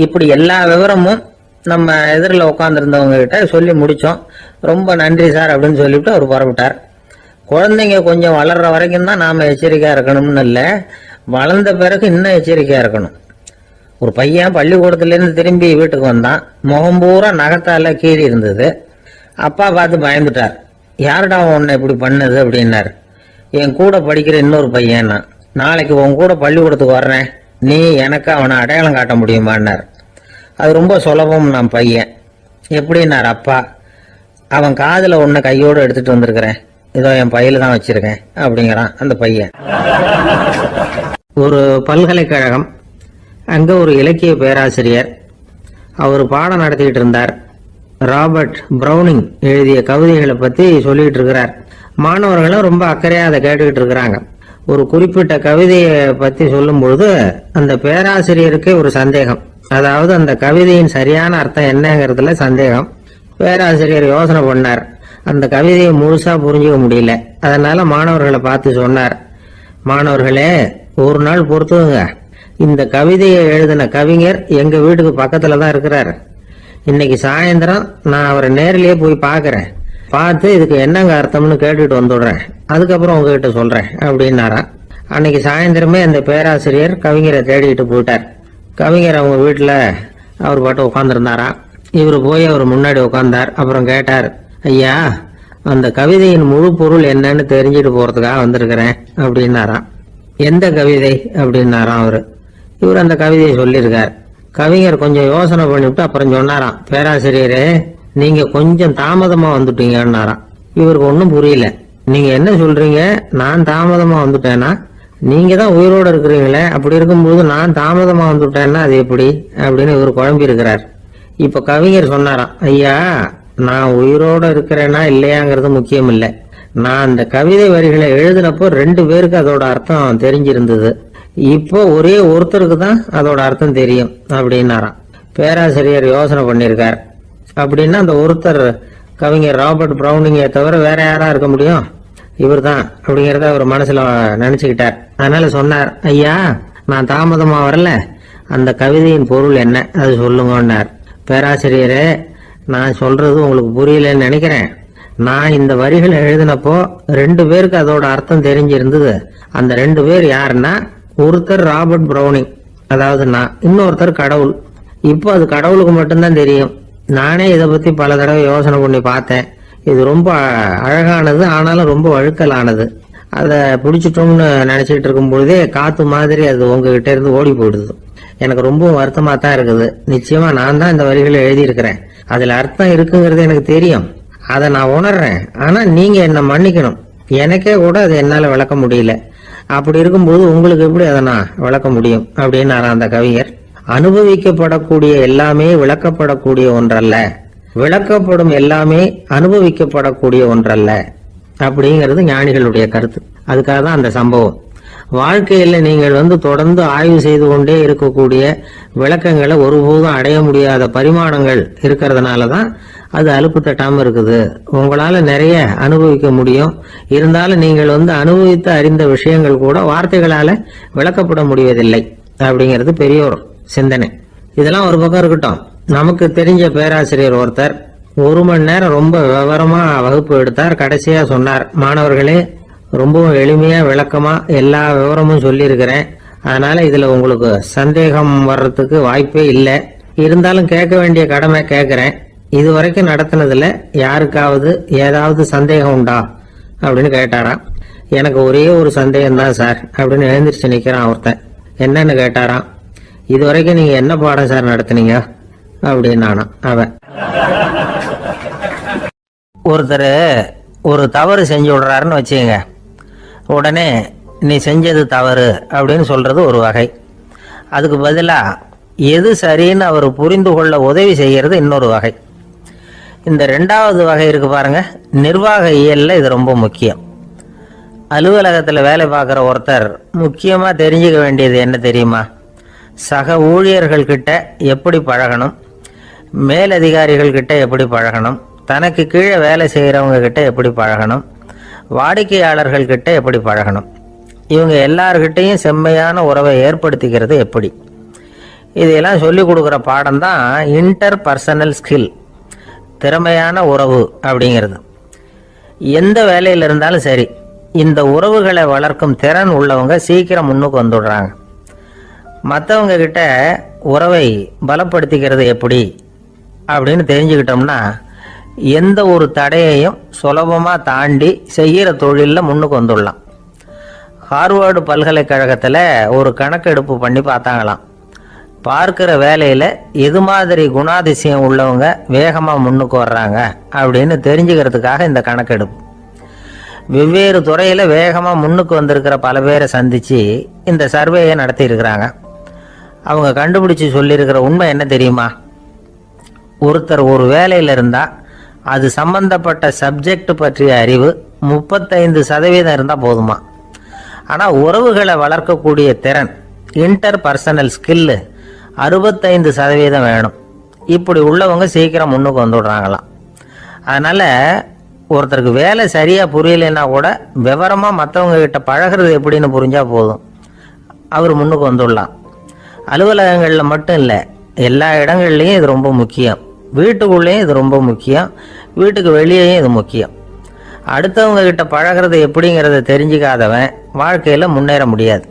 இப்படி எல்லா விவரமும் நம்ம எதிரில் உட்காந்துருந்தவங்க கிட்ட சொல்லி முடிச்சோம். ரொம்ப நன்றி சார் அப்படின்னு சொல்லிவிட்டு அவர் புறப்பட்டார். குழந்தைங்க கொஞ்சம் வளர்ற வரைக்கும் தான் நாம எச்சரிக்கையா இருக்கணும்னு இல்லை, வளர்ந்த பிறகு இன்னும் எச்சரிக்கையா இருக்கணும். ஒரு பையன் பள்ளிக்கூடத்துலேருந்து திரும்பி வீட்டுக்கு வந்தான், முகம் பூரா நகத்தால கீறி இருந்தது. அப்பா பார்த்து பயந்துட்டார். யாருடா உன்னை இப்படி பண்ணது அப்படின்னாரு. என் கூட படிக்கிற இன்னொரு பையன், நாளைக்கு உன் கூட பள்ளிக்கூடத்துக்கு வர்றேன், நீ எனக்கு அவனை அடையாளம் காட்ட முடியுமான்னார். அது ரொம்ப சுலபம் நான் பையன். எப்படின்னார் அப்பா. அவன் காதுல ஒன்ன கையோடு எடுத்துட்டு வந்திருக்கிறேன், இதோ என் பையில தான் வச்சிருக்கேன் அப்படிங்கிறான் அந்த பையன். ஒரு பல்கலைக்கழகம், அங்க ஒரு இலக்கிய பேராசிரியர், அவர் பாடம் நடத்திக்கிட்டு இருந்தார். ராபர்ட் பிரவுனிங் எழுதிய கவிதைகளை பத்தி சொல்லிட்டு இருக்கிறார். மாணவர்களும் ரொம்ப அக்கறையா அதை கேட்டுக்கிட்டு இருக்கிறாங்க. ஒரு குறிப்பிட்ட கவிதையை பத்தி சொல்லும் பொழுது அந்த பேராசிரியருக்கே ஒரு சந்தேகம், அதாவது அந்த கவிதையின் சரியான அர்த்தம் என்னங்கிறதுல சந்தேகம். பேராசிரியர் யோசனை பண்ணார், அந்த கவிதையை முழுசா புரிஞ்சுக்க முடியல. அதனால மாணவர்களை பார்த்து சொன்னார், மாணவர்களே ஒரு நாள் பொறுத்துங்க, இந்த கவிதையை எழுதின கவிஞர் எங்க வீட்டுக்கு பக்கத்துல தான் இருக்கிறார். இன்னைக்கு சாயந்தரம் நான் அவரை நேரிலேயே போய் பாக்குறேன், பார்த்து இதுக்கு என்னங்க அர்த்தம்னு கேட்டுட்டு வந்துடுறேன், அதுக்கப்புறம் உங்ககிட்ட சொல்றேன் அப்படின்னாராம். அன்னைக்கு சாயந்தரமே அந்த பேராசிரியர் கவிஞரை தேடிட்டு போயிட்டார். கவிஞர் அவங்க வீட்டுல அவர் பாட்டு உட்காந்துருந்தாராம். இவர் போய் அவர் முன்னாடி உட்கார்ந்தார். அப்புறம் கேட்டார், ஐயா அந்த கவிதையின் முழு பொருள் என்னன்னு தெரிஞ்சுட்டு போறதுக்காக வந்திருக்கிறேன் அப்படின்னாராம். எந்த கவிதை அப்படின்னாராம் அவரு. இவர் அந்த கவிதையை சொல்லியிருக்கார். கவிஞர் கொஞ்சம் யோசனை பண்ணிவிட்டு அப்புறம் சொன்னாராம், பேராசிரியரே நீங்க கொஞ்சம் தாமதமா வந்துட்டீங்கன்னாராம். இவருக்கு ஒன்றும் புரியல. நீங்க என்ன சொல்றீங்க? நான் தாமதமா வந்துட்டேன்னா? நீங்க தான் உயிரோட இருக்கிறீங்களே, அப்படி இருக்கும்போது நான் தாமதமா வந்துட்டேன்னா அது எப்படி அப்படின்னு இவர் குழம்பி இருக்கிறார். இப்ப கவிஞர் சொன்னாராம், ஐயா நான் உயிரோட இருக்கிறேன்னா இல்லையாங்கிறது முக்கியம் இல்லை, நான் அந்த கவிதை வரிகளை எழுதினப்போ 2 பேருக்கு அதோட அர்த்தம் தெரிஞ்சிருந்தது, இப்போ ஒரே ஒருத்தருக்கு தான் அதோட அர்த்தம் தெரியும் அப்படின்னாராம். பேராசிரியர் யோசனை பண்ணியிருக்கார். அப்படின்னா அந்த ஒருத்தர் கவிஞர் ராபர்ட் பிரவுனிங்கை தவிர வேற யாரா இருக்க முடியும்? இவர் தான் அப்படிங்கிறத அவர் மனசுல நினைச்சுக்கிட்டார். அதனால சொன்னார், ஐயா நான் தாமதமா வரல, அந்த கவிதையின் பொருள் என்ன அது சொல்லுங்கன்னார். பேராசிரியரே, நான் சொல்றது உங்களுக்கு புரியலன்னு நினைக்கிறேன். நான் இந்த வரிகளை எழுதினப்போ 2 பேருக்கு அதோட அர்த்தம் தெரிஞ்சிருந்தது. அந்த 2 பேர் யாருன்னா, ஒருத்தர் ராபர்ட் பிரவுனிங், அதாவது நான், இன்னொருத்தர் கடவுள். இப்போ அது கடவுளுக்கு மட்டும்தான் தெரியும். நானே இதை பத்தி பல தடவை யோசனை பண்ணி பார்த்தேன். இது ரொம்ப அழகானது, ஆனாலும் ரொம்ப வழுக்கலானது. அதை பிடிச்சிட்டோம்னு நினைச்சிட்டு இருக்கும் பொழுதே காத்து மாதிரி அது உங்ககிட்ட இருந்து ஓடி போயிடுது. எனக்கு ரொம்ப வருத்தமா தான் இருக்குது. நிச்சயமா நான் தான் இந்த வரிகளை எழுதியிருக்கிறேன், அதுல அர்த்தம் இருக்குங்கிறது எனக்கு தெரியும், அதை நான் உணர்றேன். ஆனா நீங்க என்ன மன்னிக்கணும், எனக்கே கூட அதை என்னால விளக்க முடியல. அப்படி இருக்கும்போது உங்களுக்கு எப்படி அதை நான் விளக்க முடியும் அப்படின்னு அந்த கவிஞர். அனுபவிக்கப்படக்கூடிய எல்லாமே விளக்கப்படக்கூடிய ஒன்றல்ல, விளக்கப்படும் எல்லாமே அனுபவிக்கப்படக்கூடிய ஒன்றல்ல அப்படிங்கிறது ஞானிகளுடைய கருத்து. அதுக்காக தான் அந்த சம்பவம். வாழ்க்கையில நீங்கள் தொடர்ந்து ஆய்வு செய்து கொண்டே இருக்கக்கூடிய விளக்கங்களை ஒருபோதும் அடைய முடியாத பரிமாணங்கள் இருக்கிறதுனாலதான் அது அலுப்பு தட்டாம இருக்குது. உங்களால நிறைய அனுபவிக்க முடியும், இருந்தாலும் நீங்கள் அனுபவித்து அறிந்த விஷயங்கள் கூட வார்த்தைகளால விளக்கப்பட முடிவதில்லை அப்படிங்கிறது பெரியோர் சிந்தனை. இதெல்லாம் ஒரு பக்கம் இருக்கட்டும். நமக்கு தெரிஞ்ச பேராசிரியர் ஒருத்தர் 1 மணி நேரம் ரொம்ப விவரமா வகுப்பு எடுத்தார். கடைசியா சொன்னார், மாணவர்களே ரொம்பவும் எளிமையா விளக்கமா எல்லா விவரமும் சொல்லியிருக்கிறேன், அதனால இதுல உங்களுக்கு சந்தேகம் வர்றதுக்கு வாய்ப்பே இல்லை, இருந்தாலும் கேட்க வேண்டிய கடமை கேட்கிறேன். இது வரைக்கும் நடத்தினதுல யாருக்காவது ஏதாவது சந்தேகம் உண்டா அப்படின்னு கேட்டாராம். எனக்கு ஒரே ஒரு சந்தேகம் தான் சார் அப்படின்னு எழுந்திரிச்சு நிக்கிறான் ஒருத்தன். என்னன்னு கேட்டாராம். இது வரைக்கும் நீங்க என்ன பாடம் சார் நடத்துனீங்க அப்படின்னானா அவன். ஒருத்தர் ஒரு தவறு செஞ்சு விடுறாருன்னு வச்சுங்க, உடனே நீ செஞ்சது தவறு அப்படின்னு சொல்றது ஒரு வகை. அதுக்கு பதிலா எது சரின்னு அவர் புரிந்து கொள்ள உதவி செய்யறது இன்னொரு வகை. இந்த 2வது வகை இருக்கு பாருங்க, நிர்வாக இயல்ல இது ரொம்ப முக்கியம். அலுவலகத்தில் வேலை பார்க்குற ஒருத்தர் முக்கியமா தெரிஞ்சுக்க வேண்டியது என்ன தெரியுமா? சக ஊழியர்கள் கிட்ட எப்படி பழகணும், மேலதிகாரிகள் கிட்ட எப்படி பழகணும், தனக்கு கீழே வேலை செய்கிறவங்க கிட்ட எப்படி பழகணும், வாடிக்கையாளர்கள் கிட்ட எப்படி பழகணும், இவங்க எல்லார்கிட்டையும் செம்மையான உறவை ஏற்படுத்திக்கிறது எப்படி, இதையெல்லாம் சொல்லி கொடுக்குற பாடம் தான் இன்டர் பர்சனல் ஸ்கில், திறமையான உறவு அப்படிங்கிறது. எந்த வேலையில் இருந்தாலும் சரி, இந்த உறவுகளை வளர்க்கும் திறன் உள்ளவங்க சீக்கிரம் முன்னுக்கு வந்துடுறாங்க. மற்றவங்க கிட்ட உறவை பலப்படுத்திக்கிறது எப்படி அப்படின்னு தெரிஞ்சுக்கிட்டோம்னா எந்த ஒரு தடையையும் சுலபமாக தாண்டி செய்கிற தொழிலில் முன்னுக்கு வந்துடலாம். ஹார்வர்டு பல்கலைக்கழகத்தில் ஒரு கணக்கெடுப்பு பண்ணி பார்த்தாங்களாம். பார்க்குற வேலையில் எது மாதிரி குணாதிசயம் உள்ளவங்க வேகமாக முன்னுக்கு வர்றாங்க அப்படின்னு தெரிஞ்சுக்கிறதுக்காக இந்த கணக்கெடுப்பு. வெவ்வேறு துறையில் வேகமாக முன்னுக்கு வந்திருக்கிற பல பேரை சந்தித்து இந்த சர்வேயை நடத்தியிருக்கிறாங்க. அவங்க கண்டுபிடிச்சி சொல்லியிருக்கிற உண்மை என்ன தெரியுமா? ஒருத்தர் ஒரு வேலையில் இருந்தால் அது சம்பந்தப்பட்ட சப்ஜெக்ட் பற்றிய அறிவு 35% இருந்தால் போதுமா. ஆனால் உறவுகளை வளர்க்கக்கூடிய திறன், இன்டர் பர்சனல் ஸ்கில்லு 65% வேணும். இப்படி உள்ளவங்க சீக்கிரம் முன்னுக்கு வந்துடுறாங்களாம். அதனால் ஒருத்தருக்கு வேலை சரியாக புரியலைன்னா கூட விவரமாக மற்றவங்க கிட்ட பழகிறது எப்படின்னு புரிஞ்சால் போதும், அவர் முன்னுக்கு வந்துடலாம். அலுவலகங்களில் மட்டும் இல்லை, எல்லா இடங்கள்லையும் இது ரொம்ப முக்கியம். வீட்டுக்குள்ளேயும் இது ரொம்ப முக்கியம், வீட்டுக்கு வெளியேயும் இது முக்கியம். அடுத்தவங்க கிட்ட பழகிறது எப்படிங்கிறத தெரிஞ்சுக்காதவன் வாழ்க்கையில் முன்னேற முடியாது.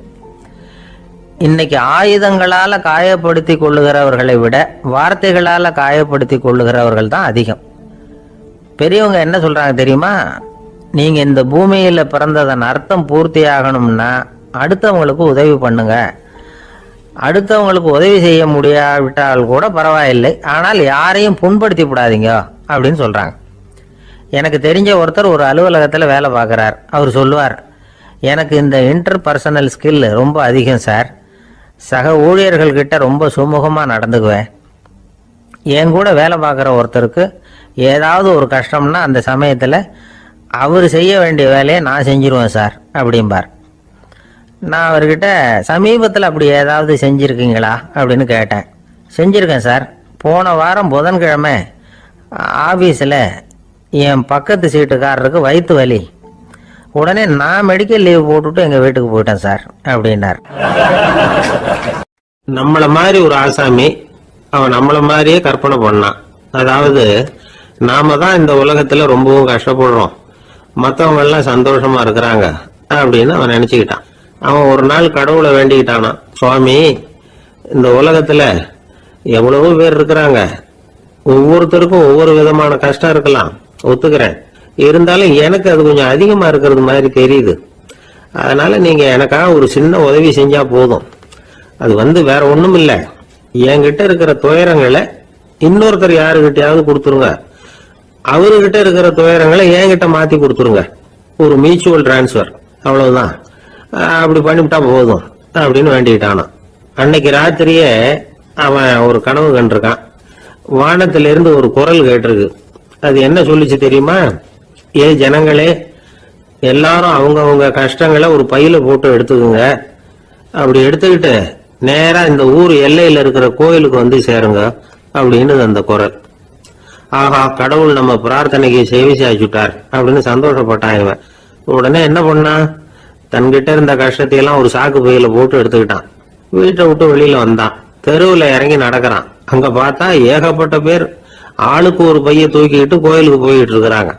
இன்னைக்கு ஆயுதங்களால் காயப்படுத்தி கொள்ளுகிறவர்களை விட வார்த்தைகளால் காயப்படுத்தி கொள்ளுகிறவர்கள் தான் அதிகம். பெரியவங்க என்ன சொல்றாங்க தெரியுமா? நீங்க இந்த பூமியில் பிறந்ததன் அர்த்தம் பூர்த்தி ஆகணும்னா அடுத்தவங்களுக்கு உதவி பண்ணுங்க. அடுத்தவங்களுக்கு உதவி செய்ய முடியாவிட்டால் கூட பரவாயில்லை, ஆனால் யாரையும் புண்படுத்தி விடாதீங்க அப்படின்னு சொல்றாங்க. எனக்கு தெரிஞ்ச ஒருத்தர் ஒரு அலுவலகத்தில் வேலை பார்க்குறார். அவர் சொல்லுவார், எனக்கு இந்த இன்டர் பர்சனல் ஸ்கில் ரொம்ப அதிகம் சார். சக ஊழியர்கள்கிட்ட ரொம்ப சுமூகமாக நடந்துக்குவேன். என் கூட வேலை பார்க்குற ஒருத்தருக்கு ஏதாவது ஒரு கஷ்டம்னா அந்த சமயத்தில் அவர் செய்ய வேண்டிய வேலையை நான் செஞ்சிருவேன் சார் அப்படிம்பார். நான் அவர்கிட்ட சமீபத்தில் அப்படி ஏதாவது செஞ்சுருக்கீங்களா அப்படின்னு கேட்டேன். செஞ்சுருக்கேன் சார். போன வாரம் புதன்கிழமை ஆஃபீஸில் என் பக்கத்து சீட்டுக்காரருக்கு வயிற்று வலி. உடனே நான் மெடிக்கல் லீவ் போட்டுட்டு எங்கள் வீட்டுக்கு போயிட்டேன் சார் அப்படின்னார். நம்மளை மாதிரி ஒரு ஆசாமி அவன் நம்மளை மாதிரியே கற்பனை பண்ணான். அதாவது நாம தான் இந்த உலகத்துல ரொம்பவும் கஷ்டப்படுறோம், மற்றவங்க எல்லாம் சந்தோஷமா இருக்கிறாங்க அப்படின்னு அவன் நினைச்சுக்கிட்டான். அவன் ஒரு நாள் கடவுளை வேண்டிக்கிட்டானா, சுவாமி, இந்த உலகத்துல எவ்வளவோ பேர் இருக்கிறாங்க, ஒவ்வொருத்தருக்கும் ஒவ்வொரு விதமான கஷ்டம் இருக்கலாம், ஒத்துக்கிறேன். இருந்தாலும் எனக்கு அது கொஞ்சம் அதிகமா இருக்கிறது மாதிரி தெரியுது. அதனால நீங்க எனக்காக ஒரு சின்ன உதவி செஞ்சா போதும். அது வேற ஒண்ணும் இல்லை, என்கிட்ட இருக்கிற துயரங்களை இன்னொருத்தர் யாருகிட்டயாவது கொடுத்துருங்க, அவர்கிட்ட இருக்கிற துயரங்களை என்கிட்ட மாத்தி கொடுத்துருங்க. ஒரு மியூச்சுவல் டிரான்ஸ்பர், அவ்வளவுதான். அப்படி பண்ணிவிட்டா போதும் அப்படின்னு வேண்டிக்கிட்டானா. அன்னைக்கு ராத்திரியே அவன் ஒரு கனவு கண்டிருக்கான். வானத்திலிருந்து ஒரு குரல் கேட்டிருக்கு. அது என்ன சொல்லிச்சு தெரியுமா? ஏ ஜனங்களே, எல்லாரும் அவங்க கஷ்டங்களை ஒரு பையில போட்டு எடுத்துக்குங்க. அப்படி எடுத்துக்கிட்டு நேரா இந்த ஊர் எல்லையில இருக்கிற கோயிலுக்கு வந்து சேருங்க அப்படின்னு அந்த குரல். ஆஹா, கடவுள் நம்ம பிரார்த்தனைக்கு செவி சாய்ச்சுட்டார் அப்படின்னு சந்தோஷப்பட்டான் இவன். உடனே என்ன பண்ணான்? தன்கிட்ட இருந்த கஷ்டத்தையெல்லாம் ஒரு சாக்கு பையில போட்டு எடுத்துக்கிட்டான். வீட்டை விட்டு வெளியில வந்தான். தெருவுல இறங்கி நடக்கிறான். அங்க பார்த்தா ஏகப்பட்ட பேர் ஆளுக்கு ஒரு பைய தூக்கிக்கிட்டு கோயிலுக்கு போயிட்டு இருக்கிறாங்க.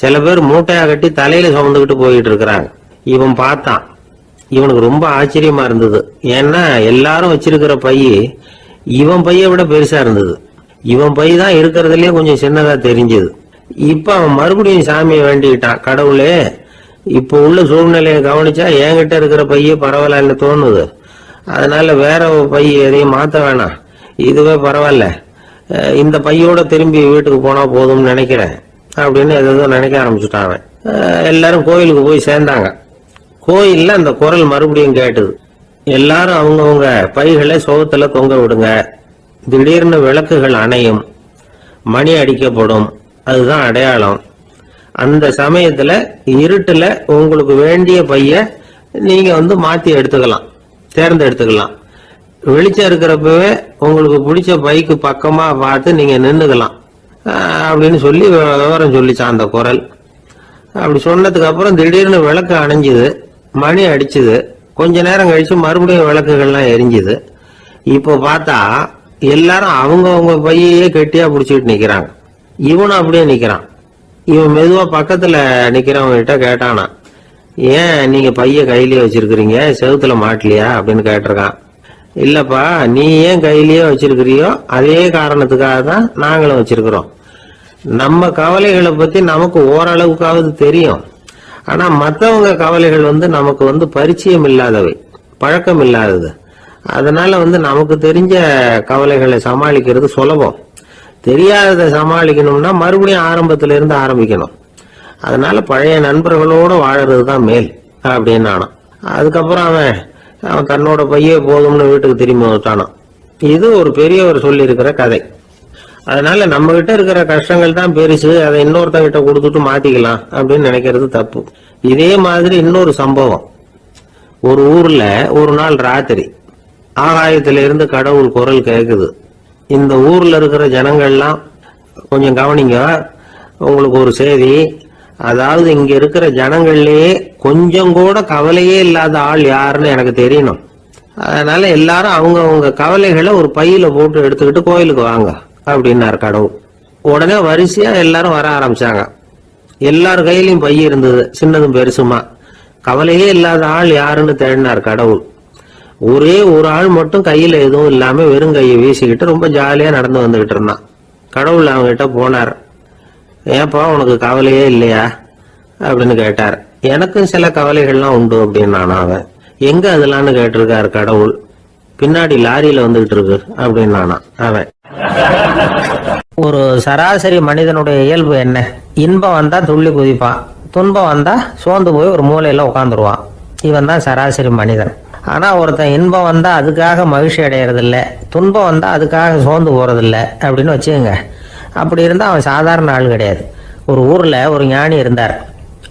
சில பேர் மூட்டையா கட்டி தலையில சுமந்துக்கிட்டு போயிட்டு இருக்கிறாங்க. இவன் பார்த்தான். இவனுக்கு ரொம்ப ஆச்சரியமா இருந்தது. ஏன்னா எல்லாரும் வச்சிருக்கிற பைய இவன் பைய விட பெருசா இருந்தது. இவன் பை தான் இருக்கிறதுலயே கொஞ்சம் சின்னதா தெரிஞ்சது. இப்ப அவன் மறுபடியும் சாமியை வேண்டிக்கிட்டான். கடவுளே, இப்ப உள்ள சூழ்நிலையை கவனிச்சா என்கிட்ட இருக்கிற பைய பரவாயில்லன்னு தோணுது. அதனால வேற பை எதையும் மாத்த வேணாம், இதுவே பரவாயில்ல, இந்த பையோட திரும்பி வீட்டுக்கு போனா போதும்னு நினைக்கிறேன் அப்படின்னு எதோ நினைக்க ஆரம்பிச்சுட்டான் அவன். எல்லாரும் கோயிலுக்கு போய் சேர்ந்தாங்க. கோயில்ல அந்த குரல் மறுபடியும் கேட்டுது. எல்லாரும் அவங்கவுங்க பைகளை சோகத்துல தொங்க விடுங்க, திடீர்னு விளக்குகள் அணையும், மணி அடிக்கப்படும், அதுதான் அடையாளம். அந்த சமயத்துல இருட்டுல உங்களுக்கு வேண்டிய பைய நீங்க மாத்தி எடுத்துக்கலாம், தேர்ந்தெடுத்துக்கலாம். வெளிச்சம் இருக்கிறப்பவே உங்களுக்கு பிடிச்ச பைக்கு பக்கமா பார்த்து நீங்க நின்னுக்கலாம் அப்படின்னு சொல்லி விவரம் சொல்லிச்சான் அந்த குரல். அப்படி சொன்னதுக்கு அப்புறம் திடீர்னு விளக்கு அணைஞ்சுது, மணி அடிச்சுது. கொஞ்ச நேரம் கழிச்சு மறுபடியும் விளக்குகள்லாம் எரிஞ்சுது. இப்போ பார்த்தா எல்லாரும் அவங்கவுங்க பையே கெட்டியா பிடிச்சிட்டு நிக்கிறாங்க. இவனும் அப்படியே நிக்கிறான். இவன் மெதுவா பக்கத்துல நிக்கிறவங்க கிட்ட கேட்டானா, ஏன் நீங்க பைய கையிலேயே வச்சிருக்கிறீங்க, செவுத்துல மாட்டலையா அப்படின்னு கேட்டிருக்கான். இல்லப்பா, நீ ஏன் கையிலேயே வச்சிருக்கிறியோ அதே காரணத்துக்காக தான் நாங்களும் வச்சிருக்கிறோம். நம்ம கவலைகளை பத்தி நமக்கு ஓரளவுக்காவது தெரியும். ஆனா மற்றவங்க கவலைகள் நமக்கு பரிச்சயம் இல்லாதவை, பழக்கம் இல்லாதது. அதனால நமக்கு தெரிஞ்ச கவலைகளை சமாளிக்கிறது சுலபம். தெரியாததை சமாளிக்கணும்னா மறுபடியும் ஆரம்பத்துல இருந்து ஆரம்பிக்கணும். அதனால பழைய நண்பர்களோட வாழறது தான் மேல் அப்படின்னு ஆனான். அதுக்கப்புறம் அவன் தன்னோட பையே போதும்னு வீட்டுக்கு திரும்பி வந்துட்டானான். இது ஒரு பெரியவர் சொல்லி இருக்கிற கதை. அதனால நம்ம கிட்ட இருக்கிற கஷ்டங்கள் தான் பெருசு, அதை இன்னொருத்தங்கிட்ட கொடுத்துட்டு மாத்திக்கலாம் அப்படின்னு நினைக்கிறது தப்பு. இதே மாதிரி இன்னொரு சம்பவம். ஒரு ஊர்ல ஒரு நாள் ராத்திரி ஆகாயத்தில இருந்து கடவுள் குரல் கேக்குது. இந்த ஊர்ல இருக்கிற ஜனங்கள்லாம் கொஞ்சம் கவனிங்க, உங்களுக்கு ஒரு செய்தி. அதாவது இங்க இருக்கிற ஜனங்கள்லயே கொஞ்சம் கூட கவலையே இல்லாத ஆள் யாருன்னு எனக்கு தெரியணும். அதனால எல்லாரும் அவங்க கவலைகளை ஒரு பையில போட்டு எடுத்துக்கிட்டு கோயிலுக்கு வாங்க அப்படின்னாரு கடவுள். உடனே வரிசையா எல்லாரும் வர ஆரம்பிச்சாங்க. எல்லார் கையிலயும் பை இருந்தது, சின்னதும் பெருசுமா. கவலையே இல்லாத ஆள் யாருன்னு தேடினார் கடவுள். ஒரே ஒரு ஆள் மட்டும் கையில எதுவும் இல்லாம வெறும் கையை வீசிக்கிட்டு ரொம்ப ஜாலியா நடந்து வந்துகிட்டு இருந்தான். கடவுள் அவங்க கிட்ட போனார். ஏப்பா, உனக்கு கவலையே இல்லையா அப்படின்னு கேட்டார். எனக்கும் சில கவலைகள்லாம் உண்டு அப்படின்னு அவன். எங்க அதெல்லாம்னு கேட்டிருக்காரு கடவுள். பின்னாடி லாரியில வந்துகிட்டு இருக்கு அப்படின்னு அவன். ஒரு சராசரி மனிதனுடைய இயல்பு என்ன? இன்பம் வந்தா துள்ளி குதிப்பான், துன்பம் வந்தா சோர்ந்து போய் ஒரு மூலையில உட்காந்துருவான். இவன் தான் சராசரி மனிதன். ஆனா ஒருத்தன் இன்பம் வந்தா அதுக்காக மகிழ்ச்சி அடையறதில்ல, துன்பம் வந்தா அதுக்காக சோர்ந்து போறதில்ல அப்படின்னு வச்சுக்கோங்க. அப்படி இருந்தா அவன் சாதாரண ஆள் கிடையாது. ஒரு ஊர்ல ஒரு ஞானி இருந்தார்.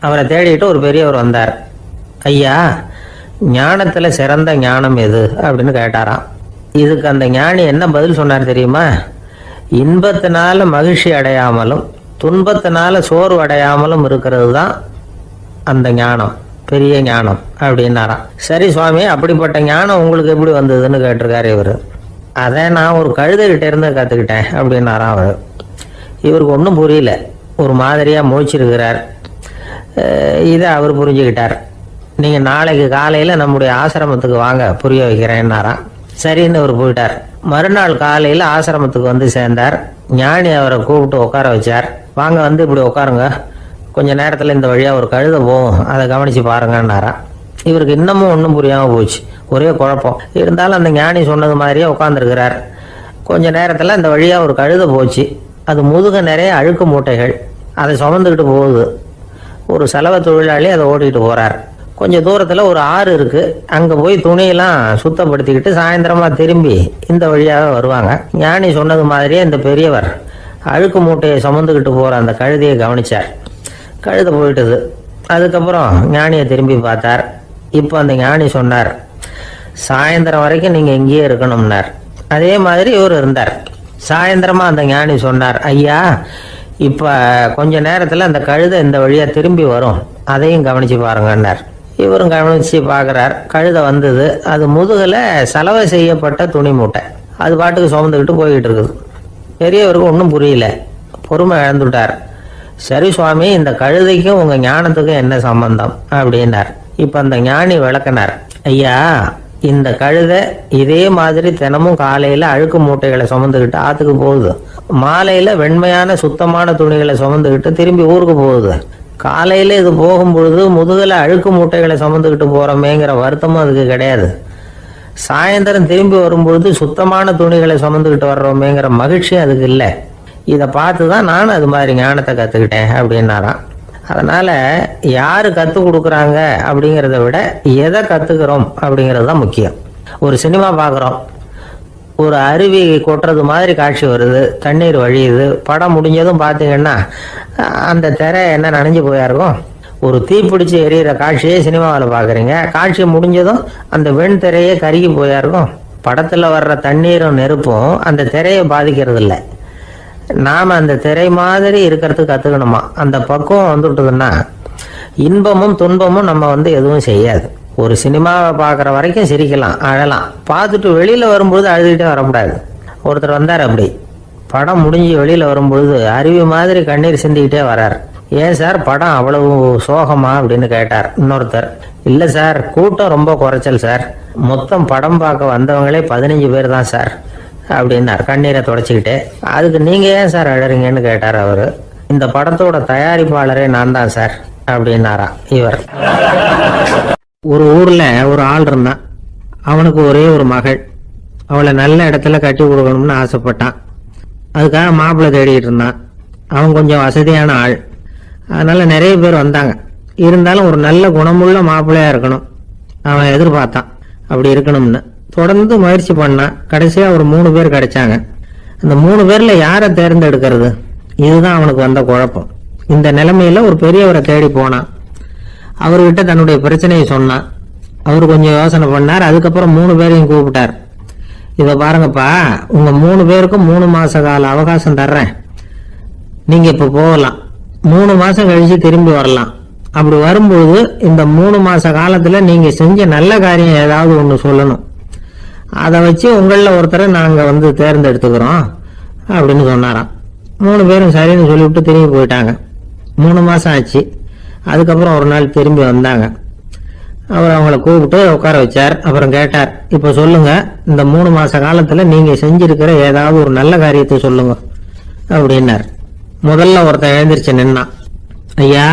அவரை தேடிட்டு ஒரு பெரியவர் வந்தார். ஐயா, ஞானத்துல சிறந்த ஞானம் எது அப்படின்னு கேட்டாராம். இதுக்கு அந்த ஞானி என்ன பதில் சொன்னார் தெரியுமா? இன்பத்தினால மகிழ்ச்சி அடையாமலும் துன்பத்தினால சோர்வு அடையாமலும் இருக்கிறது தான் அந்த ஞானம், பெரிய ஞானம் அப்படின்னாராம். சரி சுவாமி, அப்படிப்பட்ட ஞானம் உங்களுக்கு எப்படி வந்ததுன்னு கேட்டிருக்காரு இவர். அதை நான் ஒரு கழுதைகிட்ட இருந்து கற்றுக்கிட்டேன் அப்படின்னாராம் அவர். இவருக்கு ஒன்றும் புரியல, ஒரு மாதிரியாக முழிச்சிருக்கிறார். இதை அவர் புரிஞ்சுக்கிட்டார். நீங்கள் நாளைக்கு காலையில் நம்முடைய ஆசிரமத்துக்கு வாங்க, புரிய வைக்கிறேன்னாராம். சரின்னு அவர் போயிட்டார். மறுநாள் காலையில் ஆசிரமத்துக்கு வந்து சேர்ந்தார். ஞானி அவரை கூப்பிட்டு உட்கார வச்சார். வாங்க, வந்து இப்படி உட்காருங்க, கொஞ்ச நேரத்தில் இந்த வழியாக ஒரு கழுதை போகும், அதை கவனித்து பாருங்கன்னாராம். இவருக்கு இன்னமும் ஒன்றும் புரியாமல் போச்சு, ஒரே குழப்பம். இருந்தாலும் அந்த ஞானி சொன்னது மாதிரியே உட்காந்துருக்கிறார். கொஞ்ச நேரத்தில் இந்த வழியாக ஒரு கழுதை போச்சு. அது முதுக நிறைய அழுக்கு மூட்டைகள், அதை சுமந்துக்கிட்டு போகுது. ஒரு சலவை தொழிலாளி அதை ஓட்டிகிட்டு போகிறார். கொஞ்சம் தூரத்தில் ஒரு ஆறு இருக்குது. அங்கே போய் துணியெல்லாம் சுத்தப்படுத்திக்கிட்டு சாயந்தரமாக திரும்பி இந்த வழியாக வருவாங்க. ஞானி சொன்னது மாதிரியே இந்த பெரியவர் அழுக்கு மூட்டையை சுமந்துக்கிட்டு போகிற அந்த கழுதையை கவனித்தார். கழுதை போயிட்டது. அதுக்கப்புறம் ஞானியை திரும்பி பார்த்தார். இப்போ அந்த ஞானி சொன்னார், சாயந்தரம் வரைக்கும் நீங்கள் இங்கேயே இருக்கணும்னார். அதே மாதிரி இவர் இருந்தார். சாயந்தரமாக அந்த ஞானி சொன்னார், ஐயா, இப்போ கொஞ்ச நேரத்தில் அந்த கழுதை இந்த வழியாக திரும்பி வரும், அதையும் கவனித்து பாருங்கன்னார். இவரும் கவனித்து பார்க்குறார். கழுதை வந்தது. அது முதுகில் சலவை செய்யப்பட்ட துணி மூட்டை, அது பாட்டுக்கு சுமந்துக்கிட்டு போய்கிட்டு இருக்குது. பெரியவருக்கு ஒன்றும் புரியல, பொறுமை இழந்துட்டார். சரி சுவாமி, இந்த கழுதைக்கும் உங்கள் ஞானத்துக்கும் என்ன சம்பந்தம் அப்படின்னார். இப்போ அந்த ஞானி விளக்கினார். ஐயா, இந்த கழுதை இதே மாதிரி தினமும் காலையில் அழுக்கு மூட்டைகளை சுமந்துக்கிட்டு ஆற்றுக்கு போகுது, மாலையில் வெண்மையான சுத்தமான துணிகளை சுமந்துக்கிட்டு திரும்பி ஊருக்கு போகுது. காலையில் இது போகும்பொழுது முதுகில் அழுக்கு மூட்டைகளை சுமந்துக்கிட்டு போகிறோமேங்கிற வருத்தமும் அதுக்கு கிடையாது. சாயந்தரம் திரும்பி வரும்பொழுது சுத்தமான துணிகளை சுமந்துக்கிட்டு வர்றோமேங்கிற மகிழ்ச்சியும் அதுக்கு இல்லை. இதை பார்த்து தான் நான் அது மாதிரி ஞானத்தை கற்றுக்கிட்டேன் அப்படின்னாராம். அதனால் யார் கற்றுக் கொடுக்குறாங்க அப்படிங்கிறத விட எதை கற்றுக்கிறோம் அப்படிங்கிறது தான் முக்கியம். ஒரு சினிமா பார்க்குறோம், ஒரு அருவி கொட்டுறது மாதிரி காட்சி வருது, தண்ணீர் வழியுது. படம் முடிஞ்சதும் பார்த்தீங்கன்னா அந்த திரை என்ன நனைஞ்சு போயா இருக்கும். ஒரு தீப்பிடிச்சு எரியிற காட்சியே சினிமாவில் பார்க்குறீங்க, காட்சி முடிஞ்சதும் அந்த வெண் திரையே கருகி போயா இருக்கும். படத்தில் வர்ற தண்ணீரும் நெருப்பும் அந்த திரையை பாதிக்கிறது இல்லை. நாம் அந்த திரை மாதிரி இருக்கிறதுக்கு கற்றுக்கணுமா. அந்த பக்குவம் வந்துவிட்டதுன்னா இன்பமும் துன்பமும் நம்ம எதுவும் செய்யாது. ஒரு சினிமாவை பார்க்குற வரைக்கும் சிரிக்கலாம், அழலாம். பார்த்துட்டு வெளியில் வரும்பொழுது அழுதுகிட்டே வரக்கூடாது. ஒருத்தர் வந்தார், அப்படி படம் முடிஞ்சு வெளியில் வரும்பொழுது அருவி மாதிரி கண்ணீர் சிந்திக்கிட்டே வரார். ஏன் சார், படம் அவ்வளவு சோகமா அப்படின்னு கேட்டார். இன்னொருத்தர், இல்லை சார், கூட்டம் ரொம்ப குறைச்சல் சார், மொத்தம் படம் பார்க்க வந்தவங்களே 15 பேர் தான் சார் அப்படின்னார் கண்ணீரை தொடச்சிக்கிட்டே. அதுக்கு நீங்கள் ஏன் சார் அழறீங்கன்னு கேட்டார் அவர். இந்த படத்தோட தயாரிப்பாளரே நான் தான் சார் அப்படின்னாரா இவர். ஒரு ஊர்ல ஒரு ஆள் இருந்தான். அவனுக்கு ஒரே ஒரு மகள். அவளை நல்ல இடத்துல கட்டி கொடுக்கணும்னு ஆசைப்பட்டான். அதுக்காக மாப்பிள்ளை தேடிட்டு இருந்தான். அவன் கொஞ்சம் வசதியான ஆள், அதனால நிறைய பேர் வந்தாங்க. இருந்தாலும் ஒரு நல்ல குணமுள்ள மாப்பிள்ளையா இருக்கணும் அவன் எதிர்பார்த்தான். அப்படி இருக்கணும்னு தொடர்ந்து முயற்சி பண்ணான். கடைசியா ஒரு 3 பேர் கிடைச்சாங்க. அந்த 3 பேர்ல யாரை தேர்ந்தெடுக்கிறது, இதுதான் அவனுக்கு வந்த குழப்பம். இந்த நிலைமையில ஒரு பெரியவரை தேடி போனான். அவர்கிட்ட தன்னுடைய பிரச்சனையை சொன்னான். அவர் கொஞ்சம் யோசனை பண்ணார். அதுக்கப்புறம் 3 பேரையும் கூப்பிட்டார். இதை பாருங்கப்பா, உங்க 3 பேருக்கும் 3 மாச கால அவகாசம் தர்றேன். நீங்க இப்ப போகலாம், 3 மாசம் கழிச்சு திரும்பி வரலாம். அப்படி வரும்போது இந்த 3 மாச காலத்துல நீங்க செஞ்ச நல்ல காரியம் ஏதாவது ஒண்ணு சொல்லணும். அதை வச்சு உங்கள ஒருத்தரை நாங்க தேர்ந்தெடுத்துக்கிறோம் அப்படின்னு சொன்னாராம். 3 பேரும் சரின்னு சொல்லிவிட்டு திரும்பி போயிட்டாங்க. 3 மாசம் ஆச்சு. அதுக்கப்புறம் ஒரு நாள் திரும்பி வந்தாங்க. அவர் அவங்கள கூப்பிட்டு உட்கார வச்சார். அப்புறம் கேட்டார், இப்ப சொல்லுங்க, இந்த 3 மாச காலத்துல நீங்க செஞ்சிருக்கிற ஏதாவது ஒரு நல்ல காரியத்தை சொல்லுங்க அப்படின்னார். முதல்ல ஒருத்தன் எழுந்திருச்சு நின்னான். ஐயா,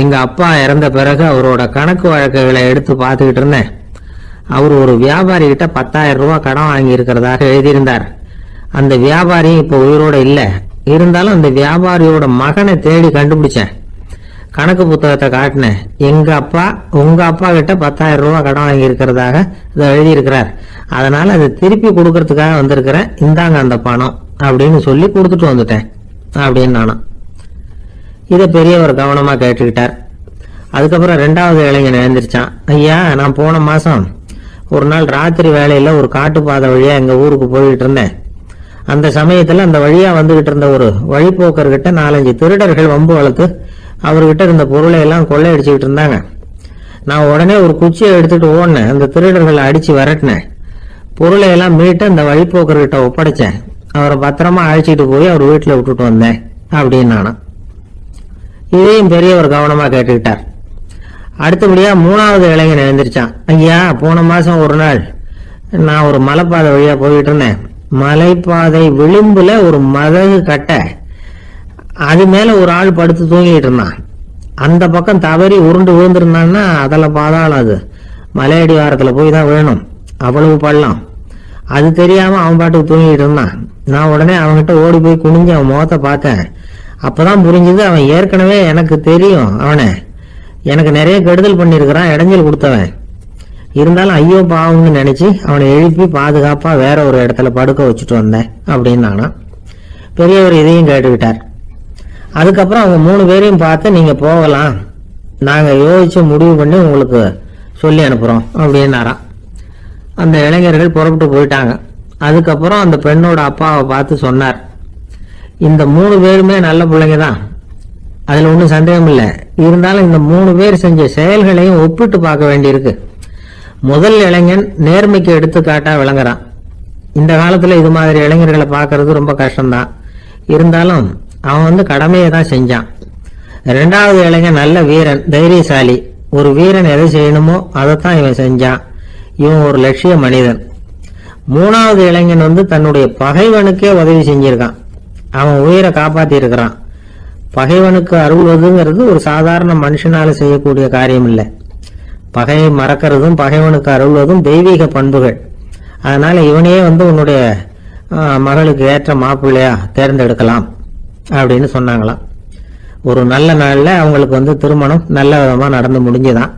எங்க அப்பா இறந்த பிறகு அவரோட கணக்கு வழக்குகளை எடுத்து பார்த்துக்கிட்டு இருந்தேன். அவர் ஒரு வியாபாரி கிட்ட 10,000 ரூபாய் கடன் வாங்கி இருக்கிறதாக எழுதியிருந்தார். அந்த வியாபாரியும் இப்ப உயிரோட இல்ல, இருந்தாலும் அந்த வியாபாரியோட மகனை தேடி கண்டுபிடிச்சேன். கணக்கு புத்தகத்தை காட்டினேன். எங்க அப்பா உங்க அப்பா கிட்ட 10,000 ரூபாய் கடன் வாங்கி இருக்கிறதாக இதை எழுதியிருக்கிறார். அதனால அதை திருப்பி கொடுக்கறதுக்காக வந்திருக்கிறேன், இந்தாங்க அந்த பணம் அப்படின்னு சொல்லி கொடுத்துட்டு வந்துட்டேன் அப்படின்னு நானும். இதை பெரியவர் கவனமா கேட்டுக்கிட்டார். அதுக்கப்புறம் 2வது இளைஞன் எழுந்திருச்சான். ஐயா, நான் போன மாசம் ஒரு நாள் ராத்திரி வேலையில ஒரு காட்டுப்பாதை வழியா எங்க ஊருக்கு போயிட்டு இருந்தேன். அந்த சமயத்துல அந்த வழியா வந்துகிட்டு இருந்த ஒரு வழிபோக்கர்கிட்ட 4-5 திருடர்கள் வம்பு வளர்த்து அவர்கிட்ட இருந்த பொருளை எல்லாம் கொள்ளையடிச்சுக்கிட்டு இருந்தாங்க. நான் உடனே ஒரு குச்சியை எடுத்துட்டு ஓடினேன். அந்த திருடர்களை அடிச்சு விரட்டினேன். பொருளை எல்லாம் மீட்டு அந்த வழிபோக்கர்கிட்ட ஒப்படைச்சேன். அவரை பத்திரமா அழைச்சிட்டு போய் அவர் வீட்டுல விட்டுட்டு வந்தேன் அப்படின்னு நானும். இதையும் பெரியவர் கவனமா கேட்டுக்கிட்டார். அடுத்தபடியா 3வது இளைஞன் எழுந்திருச்சான். ஐயா, போன மாசம் ஒரு நாள் நான் ஒரு மலைப்பாதை வழியா போயிட்டு இருந்தேன். மலைப்பாதை விளிம்புல ஒரு மதகு கட்ட, அது மேல ஒரு ஆள் படுத்து தூங்கிட்டு இருந்தான். அந்த பக்கம் தவறி உருண்டு விழுந்திருந்தான்னா அதில் பாதாளம். அது மலையடி வாரத்தில் போய் தான் வேணும், அவ்வளவு பள்ளம். அது தெரியாம அவன் பாட்டுக்கு தூங்கிட்டு இருந்தான். நான் உடனே அவன்கிட்ட ஓடி போய் குனிஞ்சு அவன் முகத்தை பார்த்தேன். அப்பதான் புரிஞ்சுது, அவன் ஏற்கனவே எனக்கு தெரியும். அவனை எனக்கு நிறைய கெடுதல் பண்ணியிருக்கிறான், இடைஞ்சல் கொடுத்தவன். இருந்தாலும் ஐயோ பாவம்னு நினைச்சு அவனை எழுப்பி பாதுகாப்பா வேற ஒரு இடத்துல படுக்க வச்சுட்டு வந்தேன் அப்படின்னு நானா. பெரியவர் இதையும் கேட்டுக்கிட்டார். அதுக்கப்புறம் அவங்க 3 பேரையும் பார்த்து நீங்க போகலாம், நாங்க யோசிச்சு முடிவு பண்ணி உங்களுக்கு சொல்லி அனுப்புறோம் அப்படின்னாராம். அந்த இளைஞர்கள் புறப்பட்டு போயிட்டாங்க. அதுக்கப்புறம் அந்த பெண்ணோட அப்பாவை பார்த்து சொன்னார், இந்த 3 பேருமே நல்ல பிள்ளைங்க தான், அதுல ஒன்றும் சந்தேகம் இல்லை. இருந்தாலும் இந்த 3 பேர் செஞ்ச செயல்களையும் ஒப்பிட்டு பார்க்க வேண்டியிருக்கு. முதல் இளைஞன் நேர்மைக்கு எடுத்துக்காட்டா விளங்குறான். இந்த காலத்துல இது மாதிரி இளைஞர்களை பார்க்கறது ரொம்ப கஷ்டம்தான். இருந்தாலும் அவன் கடமையை தான் செஞ்சான். 2வது இளைஞன் நல்ல வீரன், தைரியசாலி. ஒரு வீரன் எதை செய்யணுமோ அதைத்தான் இவன் செஞ்சான். இவன் ஒரு லட்சிய மனிதன். 3வது இளைஞன் தன்னுடைய பகைவனுக்கே உதவி செஞ்சிருக்கான். அவன் உயிரை காப்பாத்தி இருக்கிறான். பகைவனுக்கு அருள்வதுங்கிறது ஒரு சாதாரண மனுஷனால செய்யக்கூடிய காரியம் இல்லை. பகையை மறக்கிறதும் பகைவனுக்கு அருள்வதும் தெய்வீக பண்புகள். அதனால இவனையே உன்னுடைய மகளுக்கு ஏற்ற மாப்பிள்ளையா தேர்ந்தெடுக்கலாம் அப்படின்னு சொன்னாங்களாம். ஒரு நல்ல நாள்ல அவங்களுக்கு திருமணம் நல்ல விதமா நடந்து முடிஞ்சுதான்.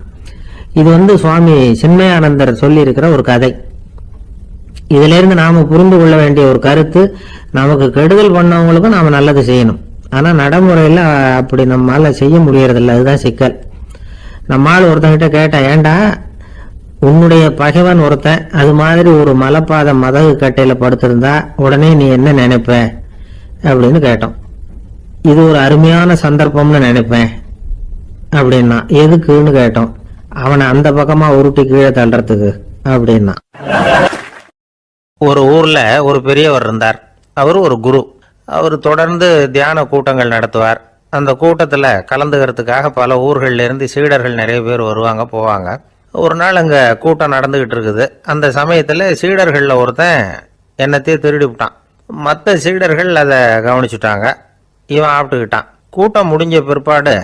இது சுவாமி சின்மயானந்தர் சொல்லி இருக்கிற ஒரு கதை. இதுல இருந்து நாம புரிந்து கொள்ள வேண்டிய ஒரு கருத்து, நமக்கு கெடுதல் பண்ணவங்களுக்கும் நாம நல்லது செய்யணும். ஆனா நடைமுறையில அப்படி நம்மளால செய்ய முடியறதில்ல. அதுதான் சிக்கல். நம்மால் ஒருத்தங்கிட்ட கேட்டேன், ஏண்டா உன்னுடைய பகைவன் ஒருத்தன் அது மாதிரி ஒரு மலைப்பாத மதகு கட்டையில படுத்திருந்தா உடனே நீ என்ன நினைப்ப அப்படின்னு கேட்டோம். இது ஒரு அருமையான சந்தர்ப்பம்னு நினைப்பேன் அப்படின்னா. எதுக்குன்னு கேட்டோம். அவனை அந்த பக்கமா உருட்டி கீழே தள்ளுறதுக்கு அப்படின்னா. ஒரு ஊர்ல ஒரு பெரியவர் இருந்தார். அவர் ஒரு குரு. அவர் தொடர்ந்து தியான கூட்டங்கள் நடத்துவார். அந்த கூட்டத்துல கலந்துக்கிறதுக்காக பல ஊர்கள்ல இருந்து சீடர்கள் நிறைய பேர் வருவாங்க போவாங்க. ஒரு நாள் அங்க கூட்டம் நடந்துகிட்டு இருக்குது. அந்த சமயத்துல சீடர்கள்ல ஒருத்தன் என்னத்தையே திருடி விட்டான். மற்ற சீடர்கள் அதை கவனிச்சுட்டாங்க. இவன் ஆப்பிட்டுக்கிட்டான். கூட்டம் முடிஞ்ச பிற்பாடு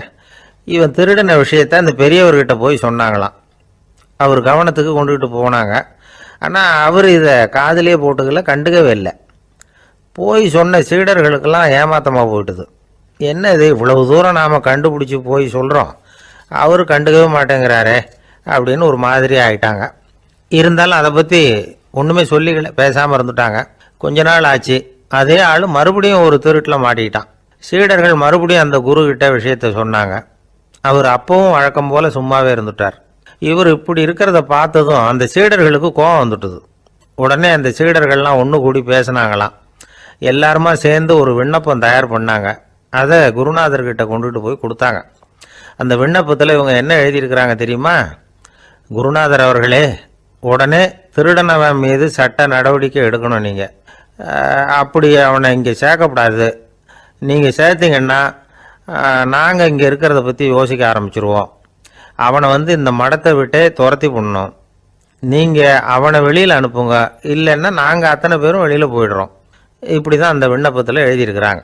இவன் திருடின விஷயத்த அந்த பெரியவர்கிட்ட போய் சொன்னாங்களாம். அவர் கவனத்துக்கு கொண்டுகிட்டு போனாங்க. ஆனால் அவர் இதை காதிலே போட்டுக்கல, கண்டுக்கவே இல்லை. போய் சொன்ன சீடர்களுக்கெல்லாம் ஏமாத்தமாக போயிட்டுது. என்ன இது, இவ்வளவு தூரம் நாம் கண்டுபிடிச்சி போய் சொல்கிறோம், அவர் கண்டுக்கவே மாட்டேங்கிறாரே அப்படின்னு ஒரு மாதிரி ஆயிட்டாங்க. இருந்தாலும் அதை பற்றி ஒன்றுமே சொல்லிக்கல, பேசாமல் இருந்துட்டாங்க. கொஞ்ச நாள் ஆச்சு. அதே ஆள் மறுபடியும் ஒரு திருட்டில் மாட்டிக்கிட்டான். சீடர்கள் மறுபடியும் அந்த குரு கிட்ட விஷயத்த சொன்னாங்க. அவர் அப்பவும் வழக்கம் போல சும்மாவே இருந்துட்டார். இவர் இப்படி இருக்கிறத பார்த்ததும் அந்த சீடர்களுக்கு கோபம் வந்துட்டுது. உடனே அந்த சீடர்கள்லாம் ஒன்று கூடி பேசினாங்களாம். எல்லாருமா சேர்ந்து ஒரு விண்ணப்பம் தயார் பண்ணாங்க. அதை குருநாதர்கிட்ட கொண்டுட்டு போய் கொடுத்தாங்க. அந்த விண்ணப்பத்தில் இவங்க என்ன எழுதியிருக்கிறாங்க தெரியுமா? குருநாதர் அவர்களே, உடனே திருடனவன் மீது சட்ட நடவடிக்கை எடுக்கணும். நீங்கள் அப்படி அவனை இங்கே சேர்க்கக்கூடாது. நீங்கள் சேர்த்தீங்கன்னா நாங்கள் இங்கே இருக்கிறத பற்றி யோசிக்க ஆரம்பிச்சிருவோம். அவனை இந்த மடத்தை விட்டே துரத்தி பண்ணணும். நீங்கள் அவனை வெளியில் அனுப்புங்க, இல்லைன்னா நாங்கள் அத்தனை பேரும் வெளியில் போயிடுறோம். இப்படி தான் அந்த விண்ணப்பத்தில் எழுதியிருக்கிறாங்க.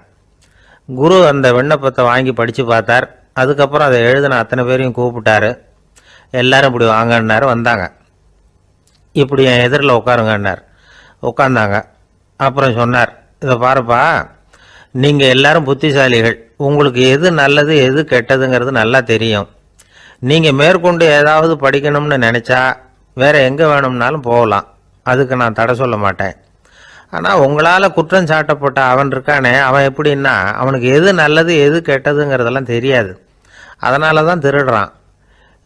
குரு அந்த விண்ணப்பத்தை வாங்கி படித்து பார்த்தார். அதுக்கப்புறம் அதை எழுதின அத்தனை பேரையும் கூப்பிட்டாரு. எல்லாரும் இப்படி வாங்கன்னாரு. வந்தாங்க. இப்படி என் எதிரில் உட்காருங்கன்னார். உட்காந்தாங்க. அப்புறம் சொன்னார், இதை பாருப்பா, நீங்கள் எல்லாரும் புத்திசாலிகள். உங்களுக்கு எது நல்லது எது கெட்டதுங்கிறது நல்லா தெரியும். நீங்கள் மேற்கொண்டு ஏதாவது படிக்கணும்னு நினச்சா வேற எங்கே வேணும்னாலும் போகலாம். அதுக்கு நான் தடை சொல்ல மாட்டேன். ஆனால் உங்களால் குற்றம் சாட்டப்பட்ட அவன் இருக்கானே, அவன் எப்படின்னா அவனுக்கு எது நல்லது எது கெட்டதுங்கிறதெல்லாம் தெரியாது. அதனால தான் திருடுறான்.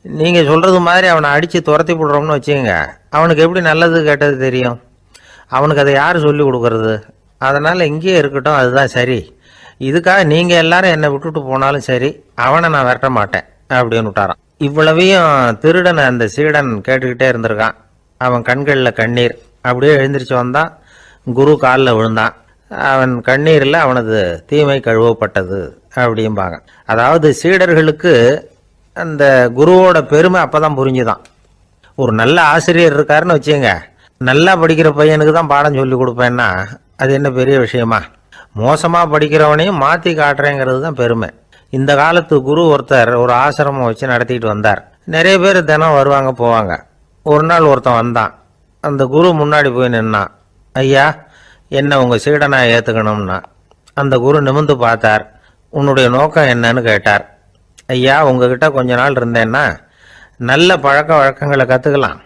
நீங்கள் சொல்கிறது மாதிரி அவனை அடித்து துரத்தி விடுறோம்னு வச்சுக்கோங்க, அவனுக்கு எப்படி நல்லது கெட்டது தெரியும்? அவனுக்கு அதை யார் சொல்லி கொடுக்கறது? அதனால் இங்கேயே இருக்கட்டும், அதுதான் சரி. இதுக்காக நீங்கள் எல்லாரும் என்னை விட்டுட்டு போனாலும் சரி, அவனை நான் விரட்ட மாட்டேன் அப்படின்னு விட்டாரான். இவ்வளவையும் திருடனை அந்த சீடன் கேட்டுக்கிட்டே இருந்திருக்கான். அவன் கண்களில் கண்ணீர். அப்படியே எழுந்திரிச்சு வந்தான். குரு காலில் விழுந்தான். அவன் கண்ணீரில் அவனது தீமை கழுவப்பட்டது அப்படிம்பாங்க. அதாவது சீடர்களுக்கு அந்த குருவோட பெருமை அப்பதான் புரிஞ்சுதான். ஒரு நல்ல ஆசிரியர் இருக்காருன்னு வச்சுங்க, நல்லா படிக்கிற பையனுக்கு தான் பாடம் சொல்லி கொடுப்பேன்னா அது என்ன பெரிய விஷயமா? மோசமாக படிக்கிறவனையும் மாற்றி காட்டுறேங்கிறது தான் பெருமை. இந்த காலத்து குரு ஒருத்தர் ஒரு ஆசிரமம் வச்சு நடத்திட்டு வந்தார். நிறைய பேர் தினம் வருவாங்க போவாங்க. ஒரு நாள் ஒருத்தன் வந்தான். அந்த குரு முன்னாடி போய் நின்னான். ஐயா, என்ன உங்கள் சீடனா ஏற்றுக்கணும்னா. அந்த குரு நிமிர்ந்து பார்த்தார். உன்னுடைய நோக்கம் என்னன்னு கேட்டார். ஐயா, உங்ககிட்ட கொஞ்ச நாள் இருந்தேன்னா நல்ல பழக்க வழக்கங்களை கற்றுக்கலாம்,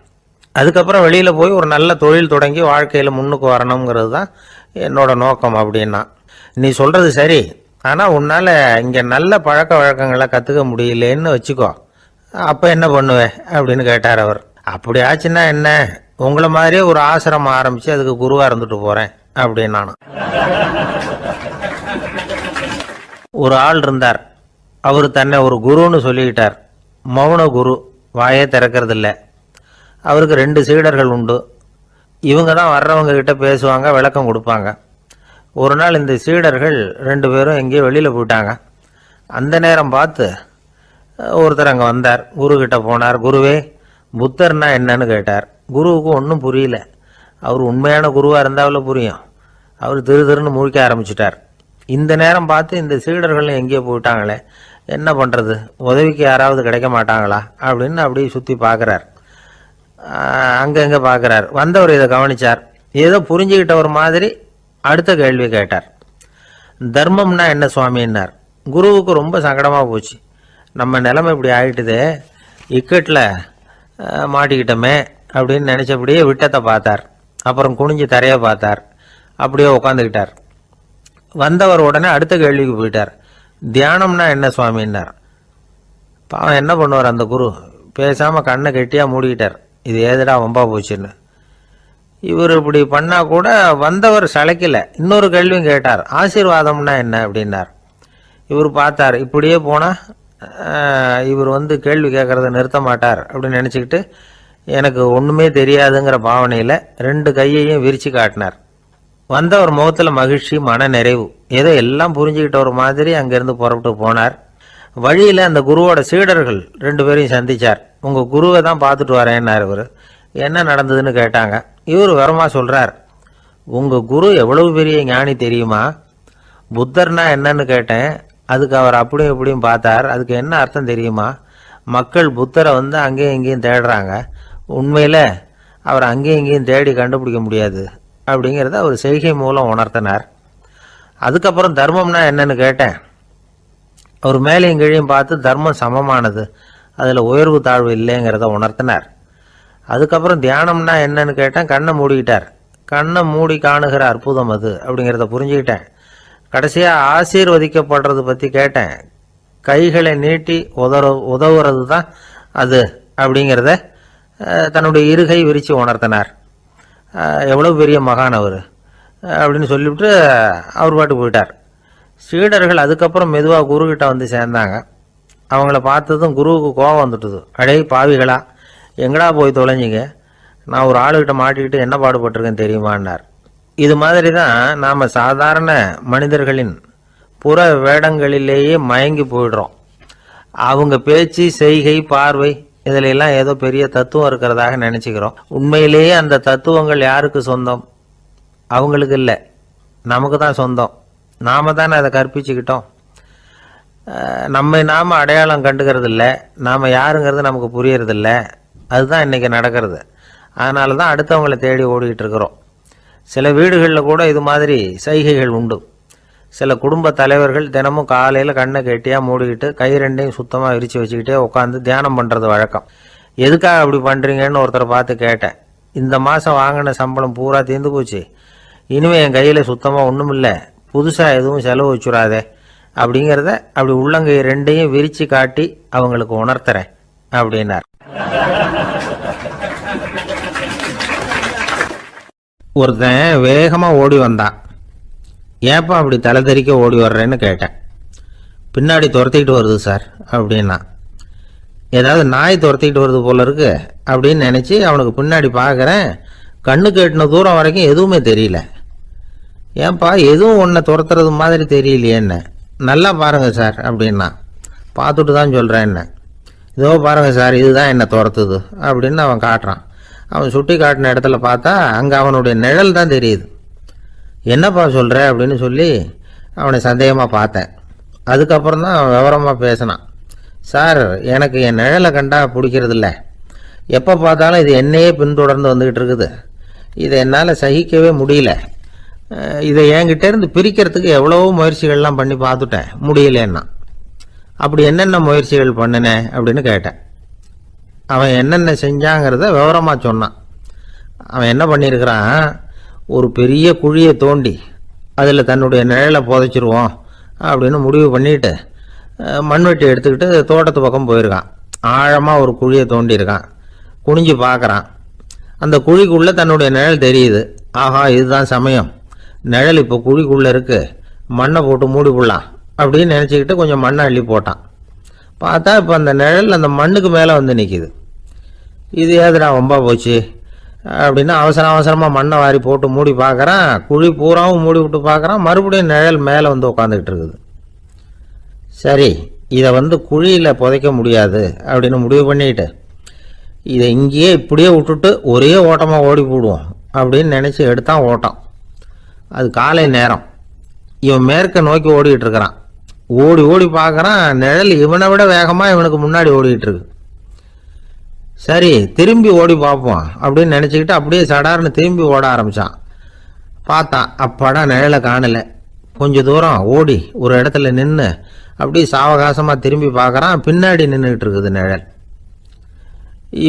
அதுக்கப்புறம் வெளியில் போய் ஒரு நல்ல தொழில் தொடங்கி வாழ்க்கையில் முன்னுக்கு வரணுங்கிறது தான் என்னோட நோக்கம் அப்படின்னா. நீ சொல்கிறது சரி, ஆனால் உன்னால் இங்கே நல்ல பழக்க வழக்கங்களை கற்றுக்க முடியலேன்னு வச்சுக்கோ, அப்போ என்ன பண்ணுவேன் அப்படின்னு கேட்டார் அவர். அப்படி ஆச்சுன்னா என்ன, உங்களை மாதிரியே ஒரு ஆசிரமம் ஆரம்பித்து அதுக்கு குருவாக இருந்துட்டு போகிறேன் அப்படின்னு நானும். ஒரு ஆள் இருந்தார். அவர் தன்னை ஒரு குருன்னு சொல்லிக்கிட்டார். மௌன குரு, வாயே திறக்கிறதில்ல. அவருக்கு 2 சீடர்கள் உண்டு. இவங்க தான் வர்றவங்க கிட்ட பேசுவாங்க, விளக்கம் கொடுப்பாங்க. ஒரு நாள் இந்த சீடர்கள் 2 பேரும் எங்கேயோ வெளியில் போயிட்டாங்க. அந்த நேரம் பார்த்து ஒருத்தர் அங்கே வந்தார். குரு கிட்ட போனார். குருவே, புத்தர்னா என்னன்னு கேட்டார். குருவுக்கு ஒன்றும் புரியல. அவர் உண்மையான குருவாக இருந்தாவில் புரியும். அவர் திருன்னு முழிக்க ஆரம்பிச்சிட்டார். இந்த நேரம் பார்த்து இந்த சீடர்கள் எங்கேயோ போயிட்டாங்களே, என்ன பண்ணுறது, உதவிக்கு யாராவது கிடைக்க மாட்டாங்களா அப்படின்னு அப்படியே சுற்றி பார்க்குறார். அங்கங்கே பார்க்குறார். வந்தவர் இதை கவனித்தார். ஏதோ புரிஞ்சுக்கிட்டவர் மாதிரி அடுத்த கேள்வி கேட்டார். தர்மம்னா என்ன சுவாமின்னார். குருவுக்கு ரொம்ப சங்கடமாக போச்சு. நம்ம நிலைமை இப்படி ஆகிட்டுதே, இக்கட்டில் மாட்டிக்கிட்டோமே அப்படின்னு நினச்சபடியே விட்டத்தை பார்த்தார். அப்புறம் குனிஞ்சு தரையை பார்த்தார். அப்படியே உட்காந்துக்கிட்டார். வந்தவர் உடனே அடுத்த கேள்விக்கு போயிட்டார். தியானம்னா என்ன சுவாமின்னார். பாவம் என்ன பண்ணுவார் அந்த குரு, பேசாமல் கண்ணை கெட்டியாக மூடிக்கிட்டார். இது ஏதுடா வம்பா போச்சுன்னு. இவர் இப்படி பண்ணால் கூட வந்தவர் சளைக்கல. இன்னொரு கேள்வியும் கேட்டார். ஆசீர்வாதம்னா என்ன அப்படின்னார். இவர் பார்த்தார். இப்படியே போனால் இவர் கேள்வி கேட்குறத நிறுத்த மாட்டார் அப்படின்னு நினச்சிக்கிட்டு எனக்கு ஒன்றுமே தெரியாதுங்கிற பாவனையில் 2 கையையும் விரித்து காட்டினார். வந்தவர் முகத்தில் மகிழ்ச்சி, மன நிறைவு. ஏதோ எல்லாம் புரிஞ்சுக்கிட்ட ஒரு மாதிரி அங்கேருந்து புறப்பட்டு போனார். வழியில் அந்த குருவோட சீடர்கள் 2 பேரையும் சந்திச்சார். உங்கள் குருவை தான் பார்த்துட்டு வரேன்னார் இவர். என்ன நடந்ததுன்னு கேட்டாங்க. இவர் வரமா சொல்கிறார். உங்கள் குரு எவ்வளவு பெரிய ஞானி தெரியுமா? புத்தர்னா என்னன்னு கேட்டேன். அதுக்கு அவர் அப்படியும் இப்படியும் பார்த்தார். அதுக்கு என்ன அர்த்தம் தெரியுமா? மக்கள் புத்தரை அங்கேயும் இங்கேயும் தேடுறாங்க. உண்மையில் அவர் அங்கேயும் இங்கேயும் தேடி கண்டுபிடிக்க முடியாது அப்படிங்கிறத அவர் செய்கை மூலம் உணர்த்தினார். அதுக்கப்புறம் தர்மம்னா என்னன்னு கேட்டேன். அவர் மேலையும் கீழையும் பார்த்து தர்மம் சமமானது, அதில் உயர்வு தாழ்வு இல்லைங்கிறத உணர்த்தினார். அதுக்கப்புறம் தியானம்னா என்னன்னு கேட்டேன். கண்ணை மூடிக்கிட்டார். கண்ணை மூடி காணுகிற அற்புதம் அது அப்படிங்கிறத புரிஞ்சுக்கிட்டேன். கடைசியாக ஆசீர்வதிக்கப்படுறது பற்றி கேட்டேன். கைகளை நீட்டி உதவுறது தான் அது அப்படிங்கிறத தன்னுடைய இருகை விரித்து உணர்த்தினார். எவ்வளோ பெரிய மகான் அவர் அப்படின்னு சொல்லிவிட்டு அவர் பாட்டு போயிட்டார். சீடர்கள் அதுக்கப்புறம் மெதுவாக குருக்கிட்ட சேர்ந்தாங்க. அவங்கள பார்த்ததும் குருவுக்கு கோபம் வந்துட்டுது. அடே பாவிகளா, எங்கடா போய் தொலைஞ்சிங்க, நான் ஒரு ஆளுகிட்ட மாட்டிக்கிட்டு என்ன பாடுபட்டிருக்கேன் தெரியுமான்னார். இது மாதிரி தான் நாம் சாதாரண மனிதர்களின் புற வேடங்களிலேயே மயங்கி போயிடுறோம். அவங்க பேச்சு, செய்கை, பார்வை இதிலெல்லாம் ஏதோ பெரிய தத்துவம் இருக்கிறதாக நினச்சிக்கிறோம். உண்மையிலேயே அந்த தத்துவங்கள் யாருக்கு சொந்தம்? அவங்களுக்கு இல்லை, நமக்கு தான் சொந்தம். நாம் தானே அதை கற்பிச்சுக்கிட்டோம். நம்மை நாம் அடையாளம் கண்டுக்கிறது இல்லை. நாம் யாருங்கிறது நமக்கு புரியறதில்ல. அதுதான் இன்றைக்கி நடக்கிறது. அதனால தான் அடுத்தவங்களை தேடி ஓடிக்கிட்டு இருக்கிறோம். சில வீடுகளில் கூட இது மாதிரி சைகைகள் உண்டு. சில குடும்ப தலைவர்கள் தினமும் காலையில் கண்ணை கெட்டியாக மூடிக்கிட்டு கை ரெண்டையும் சுத்தமாக விரித்து வச்சுக்கிட்டே உட்காந்து தியானம் பண்ணுறது வழக்கம். எதுக்காக அப்படி பண்ணுறீங்கன்னு ஒருத்தரை பார்த்து கேட்டேன். இந்த மாதம் வாங்கின சம்பளம் பூரா தீர்ந்து போச்சு, இனிமேல் என் கையில் சுத்தமாக ஒன்றும் இல்லை, புதுசாக எதுவும் செலவு வச்சுடாதே அப்படிங்கிறத அப்படி உள்ளங்கை ரெண்டையும் விரித்து காட்டி அவங்களுக்கு உணர்த்துறேன் அப்படின்னார். ஒருத்தன் வேகமாக ஓடி வந்தான். ஏப்பா அப்படி தலை தெறிக்க ஓடி வர்றேன்னு கேட்டேன். பின்னாடி துரத்திக்கிட்டு வருது சார் அப்படின்னா. ஏதாவது நாய் துரத்திக்கிட்டு வருது போல இருக்கு அப்படின்னு நினச்சி அவனுக்கு பின்னாடி பார்க்குறேன். கண்ணு கேட்டின தூரம் வரைக்கும் எதுவுமே தெரியல. ஏன்பா எதுவும் ஒன்றை துரத்துறது மாதிரி தெரியலையே என்ன, நல்லா பாருங்க சார் அப்படின்னா. பார்த்துட்டு தான் சொல்கிறேன் என்ன, இதோ பாருங்க சார் இதுதான் என்னை துரத்துது அப்படின்னு அவன் காட்டுறான். அவன் சுட்டி காட்டின இடத்துல பார்த்தா அங்கே அவனுடைய நிழல் தான் தெரியுது. என்னப்பா சொல்கிற அப்படின்னு சொல்லி அவனை சந்தேகமாக பார்த்தேன். அதுக்கப்புறம் தான் அவன் விவரமாக பேசினான். சார் எனக்கு என் நிழலை கண்டா பிடிக்கிறதில்ல, எப்போ பார்த்தாலும் இது என்னையே பின்தொடர்ந்து வந்துக்கிட்டு இருக்குது, இதை என்னால் சகிக்கவே முடியல, இதை என்கிட்டேருந்து பிரிக்கிறதுக்கு எவ்வளவோ முயற்சிகள்லாம் பண்ணி பார்த்துட்டேன், முடியலன்னா. அப்படி என்னென்ன முயற்சிகள் பண்ணினேன் அப்படின்னு கேட்டேன். அவன் என்னென்ன செஞ்சாங்கிறத விவரமாக சொன்னான். அவன் என்ன பண்ணியிருக்கிறான், ஒரு பெரிய குழியை தோண்டி அதில் தன்னுடைய நிழலை புதைச்சிருவோம் அப்படின்னு முடிவு பண்ணிட்டு மண்வெட்டி எடுத்துக்கிட்டு தோட்டத்து பக்கம் போயிருக்கான். ஆழமாக ஒரு குழியை தோண்டியிருக்கான். குனிஞ்சு பார்க்குறான். அந்த குழிக்குள்ளே தன்னுடைய நிழல் தெரியுது. ஆஹா இதுதான் சமயம், நிழல் இப்போ குழிக்குள்ளே இருக்குது, மண்ணை போட்டு மூடி போடலாம் அப்படின்னு நினச்சிக்கிட்டு கொஞ்சம் மண்ணை அள்ளி போட்டான். பார்த்தா இப்போ அந்த நிழல் அந்த மண்ணுக்கு மேலே வந்து நிற்கிது. இது ஏதுடா ரொம்ப போச்சு அப்படின்னு அவசரமாக மண்ணை வாரி போட்டு மூடி பார்க்குறான். குழி பூராவும் மூடி விட்டு பார்க்குறான். மறுபடியும் நிழல் மேலே வந்து உட்காந்துக்கிட்டு இருக்குது. சரி இதை குழியில் புதைக்க முடியாது அப்படின்னு முடிவு பண்ணிட்டு இதை இங்கேயே இப்படியே விட்டுட்டு ஒரே ஓட்டமாக ஓடி போடுவோம் அப்படின்னு நினச்சி எடுத்தான் ஓட்டம். அது காலை நேரம். இவன் மேற்க நோக்கி ஓடிக்கிட்டு இருக்கிறான். ஓடி ஓடி பார்க்குறான், நிழல் இவனை விட வேகமாக இவனுக்கு முன்னாடி ஓடிக்கிட்டு இருக்கு. சரி திரும்பி ஓடி பார்ப்போம் அப்படின்னு நினச்சிக்கிட்டு அப்படியே சடார்னு திரும்பி ஓட ஆரம்பித்தான். பார்த்தான், அப்பாடா நிழலை காணலை. கொஞ்சம் தூரம் ஓடி ஒரு இடத்துல நின்று அப்படியே சாவகாசமாக திரும்பி பார்க்குறான். பின்னாடி நின்றுக்கிட்டு இருக்குது நிழல்.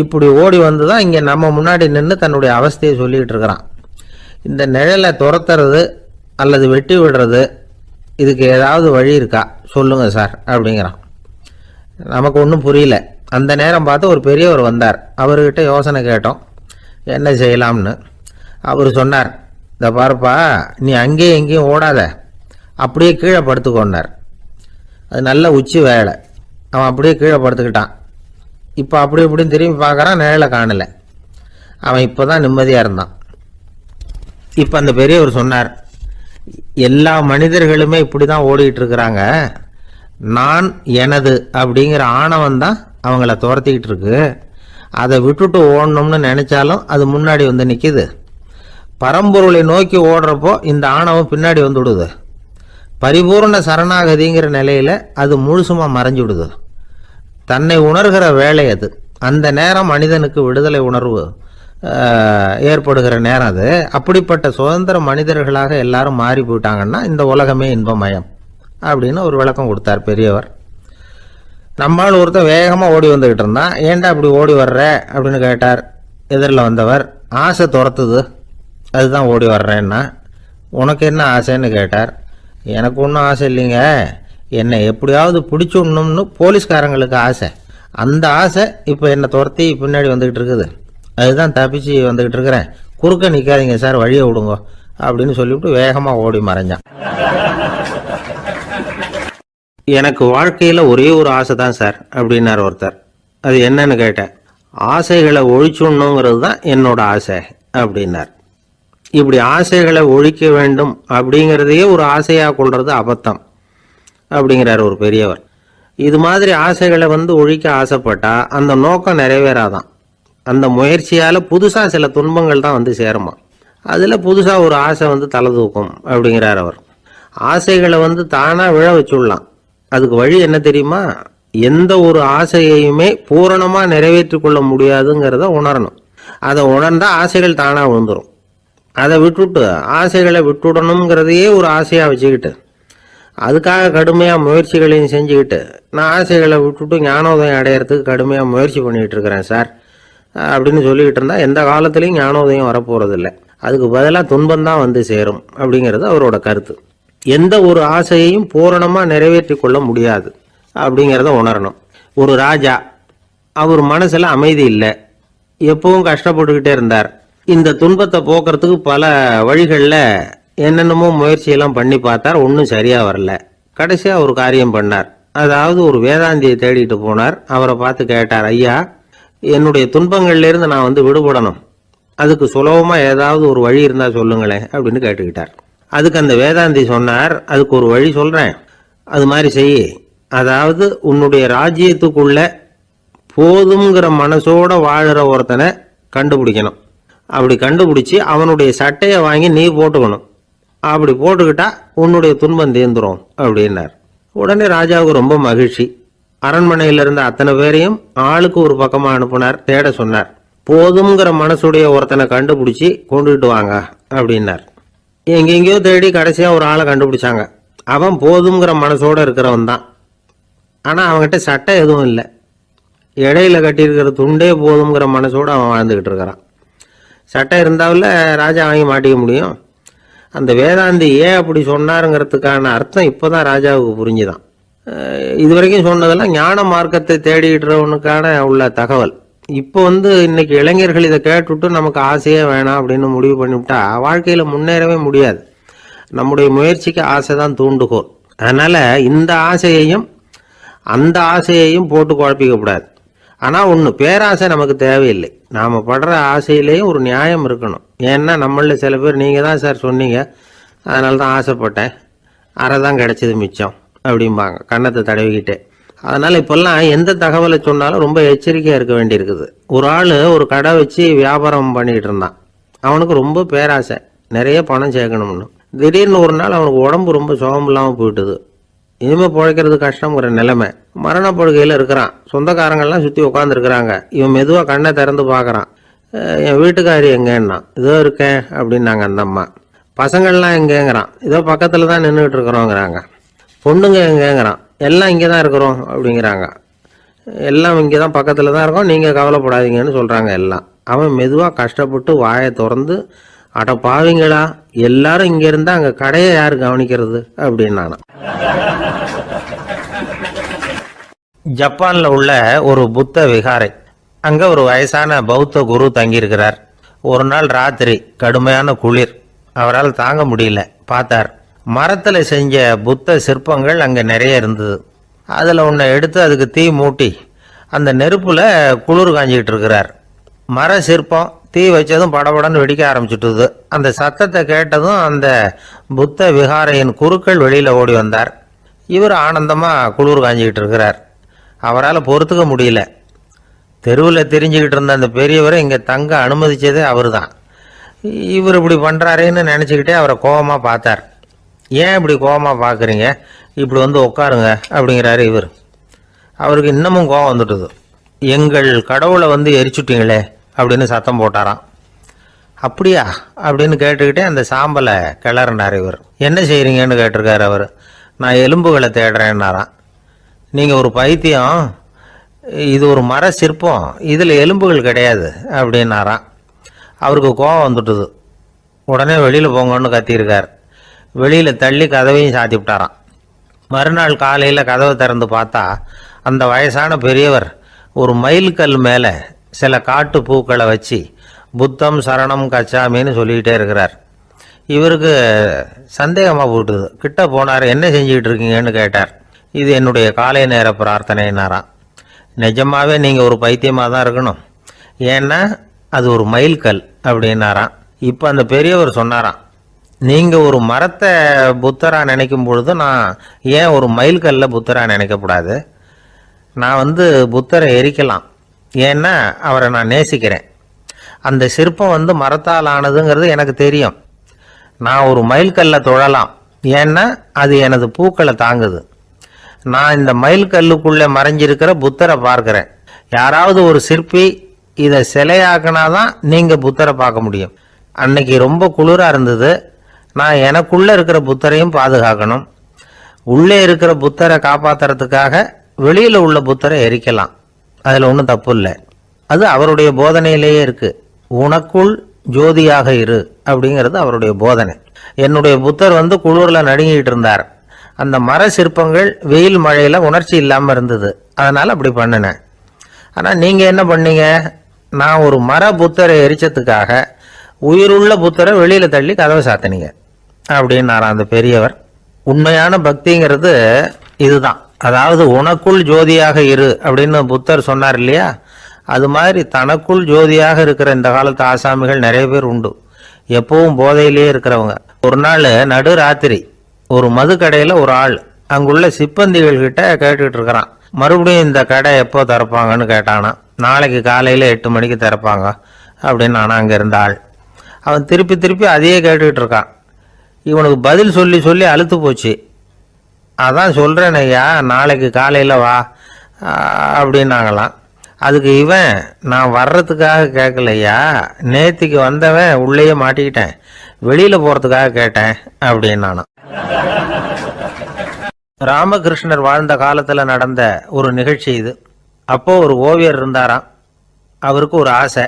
இப்படி ஓடி வந்து தான் இங்கே நம்ம முன்னாடி நின்று தன்னுடைய அவஸ்தையை சொல்லிக்கிட்டு இருக்கிறான். இந்த நிழலை துரத்துறது அல்லது வெட்டி விடுறது, இதுக்கு ஏதாவது வழி இருக்கா சொல்லுங்க சார் அப்படிங்கிறான். நமக்கு ஒன்றும் புரியல. அந்த நேரம் பார்த்து ஒரு பெரியவர் வந்தார். அவர்கிட்ட யோசனை கேட்டோம் என்ன செய்யலாம்னு. அவர் சொன்னார், இந்த பாருப்பா நீ அங்கேயும் எங்கேயும் ஓடாத, அப்படியே கீழே படுத்துக்கொண்டார். அது நல்ல உச்சி வேலை. அவன் அப்படியே கீழே படுத்துக்கிட்டான். இப்போ அப்படி இப்படின்னு திரும்பி பார்க்குறான், நிழலை காணலை. அவன் இப்போ தான் நிம்மதியாக இருந்தான். இப்போ அந்த பெரியவர் சொன்னார், எல்லா மனிதர்களுமே இப்படி தான் ஓடிக்கிட்டு இருக்கிறாங்க. நான் எனது அப்படிங்கிற ஆணவம் தான் அவங்கள துரத்திக்கிட்டு இருக்கு. அதை விட்டுட்டு ஓடணும்னு நினைச்சாலும் அது முன்னாடி வந்து நிற்கிது. பரம்பொருளை நோக்கி ஓடுறப்போ இந்த ஆணவம் பின்னாடி வந்து விடுது. பரிபூர்ண சரணாகதிங்கிற நிலையில அது முழுசுமா மறைஞ்சு விடுது. தன்னை உணர்கிற வேலை அது. அந்த நேரம் மனிதனுக்கு விடுதலை உணர்வு ஏற்படுகிற நேரம் அது. அப்படிப்பட்ட சுதந்திர மனிதர்களாக எல்லாரும் மாறி போயிட்டாங்கன்னா இந்த உலகமே இன்பமயம் அப்படின்னு ஒரு விளக்கம் கொடுத்தார் பெரியவர். நம்மால் ஒருத்தர் வேகமாக ஓடி வந்துக்கிட்டு இருந்தான். ஏன்டா அப்படி ஓடி வர்ற அப்படின்னு கேட்டார் எதிரில் வந்தவர். ஆசை துரத்துது, அதுதான் ஓடி வர்றேன்னா. உனக்கு என்ன ஆசைன்னு கேட்டார். எனக்கு ஒன்றும் ஆசை இல்லைங்க, என்னை எப்படியாவது பிடிச்சுடணும்னு போலீஸ்காரங்களுக்கு ஆசை. அந்த ஆசை இப்போ என்னை துரத்தி பின்னாடி வந்துக்கிட்டு இருக்குது, அதுதான் தப்பிச்சு வந்துக்கிட்டு இருக்கிறேன். குறுக்க நிற்காதீங்க சார், வழியை விடுங்க அப்படின்னு சொல்லிவிட்டு வேகமாக ஓடி மறைஞ்சான். எனக்கு வாழ்க்கையில் ஒரே ஒரு ஆசை தான் சார் அப்படின்னார் ஒருத்தர். அது என்னன்னு கேட்டேன். ஆசைகளை ஒழிச்சுடணுங்கிறது தான் என்னோட ஆசை அப்படின்னார். இப்படி ஆசைகளை ஒழிக்க வேண்டும் அப்படிங்கிறதையே ஒரு ஆசையாக கொள்வது அபத்தம் அப்படிங்கிறார் ஒரு பெரியவர். இது மாதிரி ஆசைகளை ஒழிக்க ஆசைப்பட்டா அந்த நோக்கம் நிறைவேறாதான். அந்த முயற்சியால் புதுசாக சில துன்பங்கள் தான் சேருமா. அதில் புதுசாக ஒரு ஆசை தலை தூக்கும் அப்படிங்கிறார் அவர். ஆசைகளை தானாக விழ வச்சுடலாம். அதுக்கு வழி என்ன தெரியுமா? எந்த ஒரு ஆசையையுமே பூரணமாக நிறைவேற்றி கொள்ள முடியாதுங்கிறத உணரணும். அதை உணர்ந்தா ஆசைகள் தானாக விழுந்துடும். அதை விட்டுட்டு ஆசைகளை விட்டுடணுங்கிறதையே ஒரு ஆசையாக வச்சுக்கிட்டு அதுக்காக கடுமையாக முயற்சிகளையும் செஞ்சுக்கிட்டு நான் ஆசைகளை விட்டுட்டு ஞானோதயம் அடையிறதுக்கு கடுமையாக முயற்சி பண்ணிகிட்டு இருக்கிறேன் சார் அப்படின்னு சொல்லிக்கிட்டு இருந்தால் எந்த காலத்துலேயும் ஞானோதயம் வரப்போகிறதில்ல. அதுக்கு பதிலாக துன்பம்தான் வந்து சேரும் அப்படிங்கிறது அவரோட கருத்து. எந்த ஒரு ஆசையையும் பூரணமாக நிறைவேற்றி கொள்ள முடியாது அப்படிங்கிறத உணரணும். ஒரு ராஜா, அவர் மனசில் அமைதி இல்லை, எப்பவும் கஷ்டப்பட்டுக்கிட்டே இருந்தார். இந்த துன்பத்தை போக்குறதுக்கு பல வழிகளில் என்னென்னமோ முயற்சியெல்லாம் பண்ணி பார்த்தார், ஒன்றும் சரியாக வரல. கடைசியாக ஒரு காரியம் பண்ணார். அதாவது ஒரு வேதாந்தியை தேடிட்டு போனார். அவரை பார்த்து கேட்டார், ஐயா, என்னுடைய துன்பங்கள்லேருந்து நான் வந்து விடுபடணும், அதுக்கு சுலபமாக ஏதாவது ஒரு வழி இருந்தால் சொல்லுங்களேன் அப்படின்னு கேட்டுக்கிட்டார். அதுக்கு அந்த வேதாந்தி சொன்னார், அதுக்கு ஒரு வழி சொல்கிறேன், அது மாதிரி செய். அதாவது உன்னுடைய ராஜ்யத்துக்குள்ள போதுங்கிற மனசோட வாழுற ஒருத்தனை கண்டுபிடிக்கணும். அப்படி கண்டுபிடிச்சி அவனுடைய சட்டையை வாங்கி நீ போட்டுக்கணும். அப்படி போட்டுக்கிட்டா உன்னுடைய துன்பம் தீர்ந்துரும் அப்படின்னார். உடனே ராஜாவுக்கு ரொம்ப மகிழ்ச்சி. அரண்மனையில் இருந்த அத்தனை பேரையும் ஆளுக்கு ஒரு பக்கமாக அனுப்புனார், தேட சொன்னார். போதுங்கிற மனசுடைய ஒருத்தனை கண்டுபிடிச்சி கொண்டுகிட்டு வாங்க அப்படின்னார். எங்கெங்கேயோ தேடி கடைசியாக ஒரு ஆளை கண்டுபிடிச்சாங்க. அவன் போதுங்கிற மனசோட இருக்கிறவன் தான். ஆனால் அவன்கிட்ட சட்டை எதுவும் இல்லை. இடையில கட்டியிருக்கிற துண்டே போதுங்கிற மனசோடு அவன் வாழ்ந்துக்கிட்டு இருக்கிறான். சட்டை இருந்தாவில் ராஜா வாங்கி மாட்டிக்க முடியும். அந்த வேதாந்தி ஏன் அப்படி சொன்னாருங்கிறதுக்கான அர்த்தம் இப்போ தான் ராஜாவுக்கு புரிஞ்சுதான். இது வரைக்கும் சொன்னதெல்லாம் ஞான மார்க்கத்தை தேடிக்கிறவனுக்கான உள்ள தகவல். இப்போ இன்னைக்கு இளைஞர்கள் இதை கேட்டுவிட்டு நமக்கு ஆசையே வேணாம் அப்படின்னு முடிவு பண்ணிவிட்டா வாழ்க்கையில் முன்னேறவே முடியாது. நம்முடைய முயற்சிக்கு ஆசை தான் தூண்டுகோல். அதனால் இந்த ஆசையையும் அந்த ஆசையையும் போட்டு குழப்பிக்கக்கூடாது. ஆனால் ஒன்று, பேராசை நமக்கு தேவையில்லை. நாம் படுற ஆசையிலேயும் ஒரு நியாயம் இருக்கணும். ஏன்னா நம்மளில் சில பேர், நீங்கள் தான் சார் சொன்னீங்க, அதனால தான் ஆசைப்பட்டேன், அரை தான் கிடச்சிது மிச்சம் அப்படிம்பாங்க கன்னத்தை தடவிக்கிட்டே. அதனால் இப்போல்லாம் எந்த தகவலை சொன்னாலும் ரொம்ப எச்சரிக்கையாக இருக்க வேண்டியிருக்குது. ஒரு ஆள் ஒரு கடை வச்சு வியாபாரம் பண்ணிக்கிட்டு இருந்தான். அவனுக்கு ரொம்ப பேராசை, நிறைய பணம் சேர்க்கணும்னு. திடீர்னு ஒரு நாள் அவனுக்கு உடம்பு ரொம்ப சுகம் இல்லாமல் போயிட்டுது. இனிமேல் பிழைக்கிறது கஷ்டங்கிற நிலைமை. மரணப்படுகையில் இருக்கிறான். சொந்தக்காரங்கள்லாம் சுற்றி உட்காந்துருக்குறாங்க. இவன் மெதுவாக கண்ணை திறந்து பார்க்குறான். என் வீட்டுக்காரி எங்கேன்னா, இதோ இருக்கேன் அப்படின்னாங்க அந்த அம்மா. பசங்கள்லாம் எங்கேங்கிறான், இதோ பக்கத்தில் தான் நின்றுட்டு இருக்கிறோங்கிறாங்க. பொண்ணுங்க எங்கேங்கிறான், எல்லாம் இங்கே தான் இருக்கிறோம் அப்படிங்கிறாங்க. எல்லாம் இங்கே தான் பக்கத்தில் தான் இருக்கோம், நீங்கள் கவலைப்படாதீங்கன்னு சொல்கிறாங்க எல்லாம். அவன் மெதுவாக கஷ்டப்பட்டு வாயை திறந்து, அட பாவிங்களா, எல்லாரும் இங்கே இருந்தால் அங்கே கடையை யார் கவனிக்கிறது அப்படின்னானா. ஜப்பானில் உள்ள ஒரு புத்த விகாரை, அங்கே ஒரு வயசான பௌத்த குரு தங்கியிருக்கிறார். ஒரு நாள் ராத்திரி கடுமையான குளிர், அவரால் தாங்க முடியல. பார்த்தார், மரத்தில் செஞ்ச புத்த சிற்பங்கள் அங்கே நிறைய இருந்தது. அதில் ஒன்றை எடுத்து அதுக்கு தீ மூட்டி அந்த நெருப்பில் குளிர் காஞ்சிக்கிட்டு இருக்கிறார். மர சிற்பம் தீ வச்சதும் படபடன்னு வெடிக்க ஆரம்பிச்சுட்டுது. அந்த சத்தத்தை கேட்டதும் அந்த புத்த விகாரையின் குருக்கள் வெளியில் ஓடி வந்தார். இவர் ஆனந்தமாக குளிர் காஞ்சிக்கிட்டு இருக்கிறார். அவரால் பொறுத்துக்க முடியல. தெருவில் தெரிஞ்சுக்கிட்டு இருந்த அந்த பெரியவரை இங்கே தங்க அனுமதித்ததே அவர் தான். இவர் இப்படி பண்ணுறாரேன்னு நினச்சிக்கிட்டே அவரை கோபமாக பார்த்தார். ஏன் இப்படி கோபமாக பார்க்குறீங்க, இப்படி உட்காருங்க அப்படிங்கிறாரு இவர். அவருக்கு இன்னமும் கோபம் வந்துட்டுது. எங்கள் கடவுளை எரிச்சுட்டீங்களே அப்படின்னு சத்தம் போட்டாராம். அப்படியா அப்படின்னு கேட்டுக்கிட்டே அந்த சாம்பலை கிளறினார் இவர். என்ன செய்கிறீங்கன்னு கேட்டிருக்காரு அவர். நான் எலும்புகளை தேடுறேன்னாராம். நீங்கள் ஒரு பைத்தியம், இது ஒரு மர சிற்பம், இதில் எலும்புகள் கிடையாது அப்படின்னாராம். அவருக்கு கோபம் வந்துட்டுது. உடனே வெளியில் போங்கன்னு கத்தியிருக்கார். வெளியில் தள்ளி கதவையும் சாத்தி விட்டாராம். மறுநாள் காலையில் கதவை திறந்து பார்த்தா அந்த வயசான பெரியவர் ஒரு மயில்கல் மேலே சில காட்டு பூக்களை வச்சு புத்தம் சரணம் கச்சாமின்னு சொல்லிக்கிட்டே இருக்கிறார். இவருக்கு சந்தேகமாக போட்டுது. கிட்ட போனார். என்ன செஞ்சுக்கிட்டு இருக்கீங்கன்னு கேட்டார். இது என்னுடைய காலை நேர பிரார்த்தனைனாராம். நிஜமாகவே நீங்கள் ஒரு பைத்தியமாக தான் இருக்கணும், ஏன்னா அது ஒரு மயில்கல் அப்படின்னாராம். இப்போ அந்த பெரியவர் சொன்னாராம், நீங்கள் ஒரு மரத்தை புத்தராக நினைக்கும் பொழுது நான் ஏன் ஒரு மயில்கல்ல புத்தராக நினைக்கக்கூடாது? நான் புத்தரை எரிக்கலாம், ஏன்னா அவரை நான் நேசிக்கிறேன். அந்த சிற்பம் மரத்தால் ஆனதுங்கிறது எனக்கு தெரியும். நான் ஒரு மயில்கல்லை தொழலாம், ஏன்னா அது எனது பூக்களை தாங்குது. நான் இந்த மயில்கல்லுக்குள்ளே மறைஞ்சிருக்கிற புத்தரை பார்க்குறேன். யாராவது ஒரு சிற்பி இதை சிலையாக்கினாதான் நீங்கள் புத்தரை பார்க்க முடியும். அன்னைக்கு ரொம்ப குளிராக இருந்தது. நான் எனக்குள்ளே இருக்கிற புத்தரையும் பாதுகாக்கணும். உள்ளே இருக்கிற புத்தரை காப்பாத்துறதுக்காக வெளியில உள்ள புத்தரை எரிக்கலாம், அதுல ஒன்றும் தப்பு இல்லை. அது அவருடைய போதனையிலேயே இருக்கு. உனக்குள் ஜோதியாக இரு அப்படிங்கிறது அவருடைய போதனை. என்னுடைய புத்தர் குளிர்ல நடுங்கிட்டு இருந்தார். அந்த மர சிற்பங்கள் வெயில் மழையில உணர்ச்சி இல்லாம இருந்தது, அதனால அப்படி பண்ணினேன். ஆனா நீங்க என்ன பண்ணீங்க? நான் ஒரு மர புத்தரை எரிச்சதுக்காக உயிருள்ள புத்தரை வெளியில தள்ளி கதவை சாத்தினீங்க அப்படின்னாராம் அந்த பெரியவர். உண்மையான பக்திங்கிறது இதுதான். அதாவது உனக்குள் ஜோதியாக இரு அப்படின்னு புத்தர் சொன்னார் இல்லையா, அது மாதிரி தனக்குள் ஜோதியாக இருக்கிற இந்த காலத்து ஆசாமிகள் நிறைய பேர் உண்டு. எப்பவும் போதையிலேயே இருக்கிறவங்க. ஒரு நாள் நடு ராத்திரி ஒரு மது கடையில ஒரு ஆள் அங்குள்ள சிப்பந்திகள் கிட்ட கேட்டுக்கிட்டு இருக்கிறான். மறுபடியும் இந்த கடை எப்போ திறப்பாங்கன்னு கேட்டானா. நாளைக்கு காலையில 8 மணிக்கு திறப்பாங்க அப்படின்னு நானா அங்க இருந்த ஆள். அவன் திருப்பி திருப்பி அதையே கேட்டுக்கிட்டு இருக்கான். இவனுக்கு பதில் சொல்லி சொல்லி அழுத்து போச்சு. அதான் சொல்றேன் ஐயா, நாளைக்கு காலையில வா அப்படின்னாங்களாம். அதுக்கு இவன், நான் வர்றதுக்காக கேட்கலையா, நேத்திக்கு வந்தவன் உள்ளேயே மாட்டிக்கிட்டேன், வெளியில போறதுக்காக கேட்டேன் அப்படின்னானா. ராமகிருஷ்ணர் வாழ்ந்த காலத்துல நடந்த ஒரு நிகழ்ச்சி இது. அப்போ ஒரு ஓவியர் இருந்தாராம். அவருக்கு ஒரு ஆசை,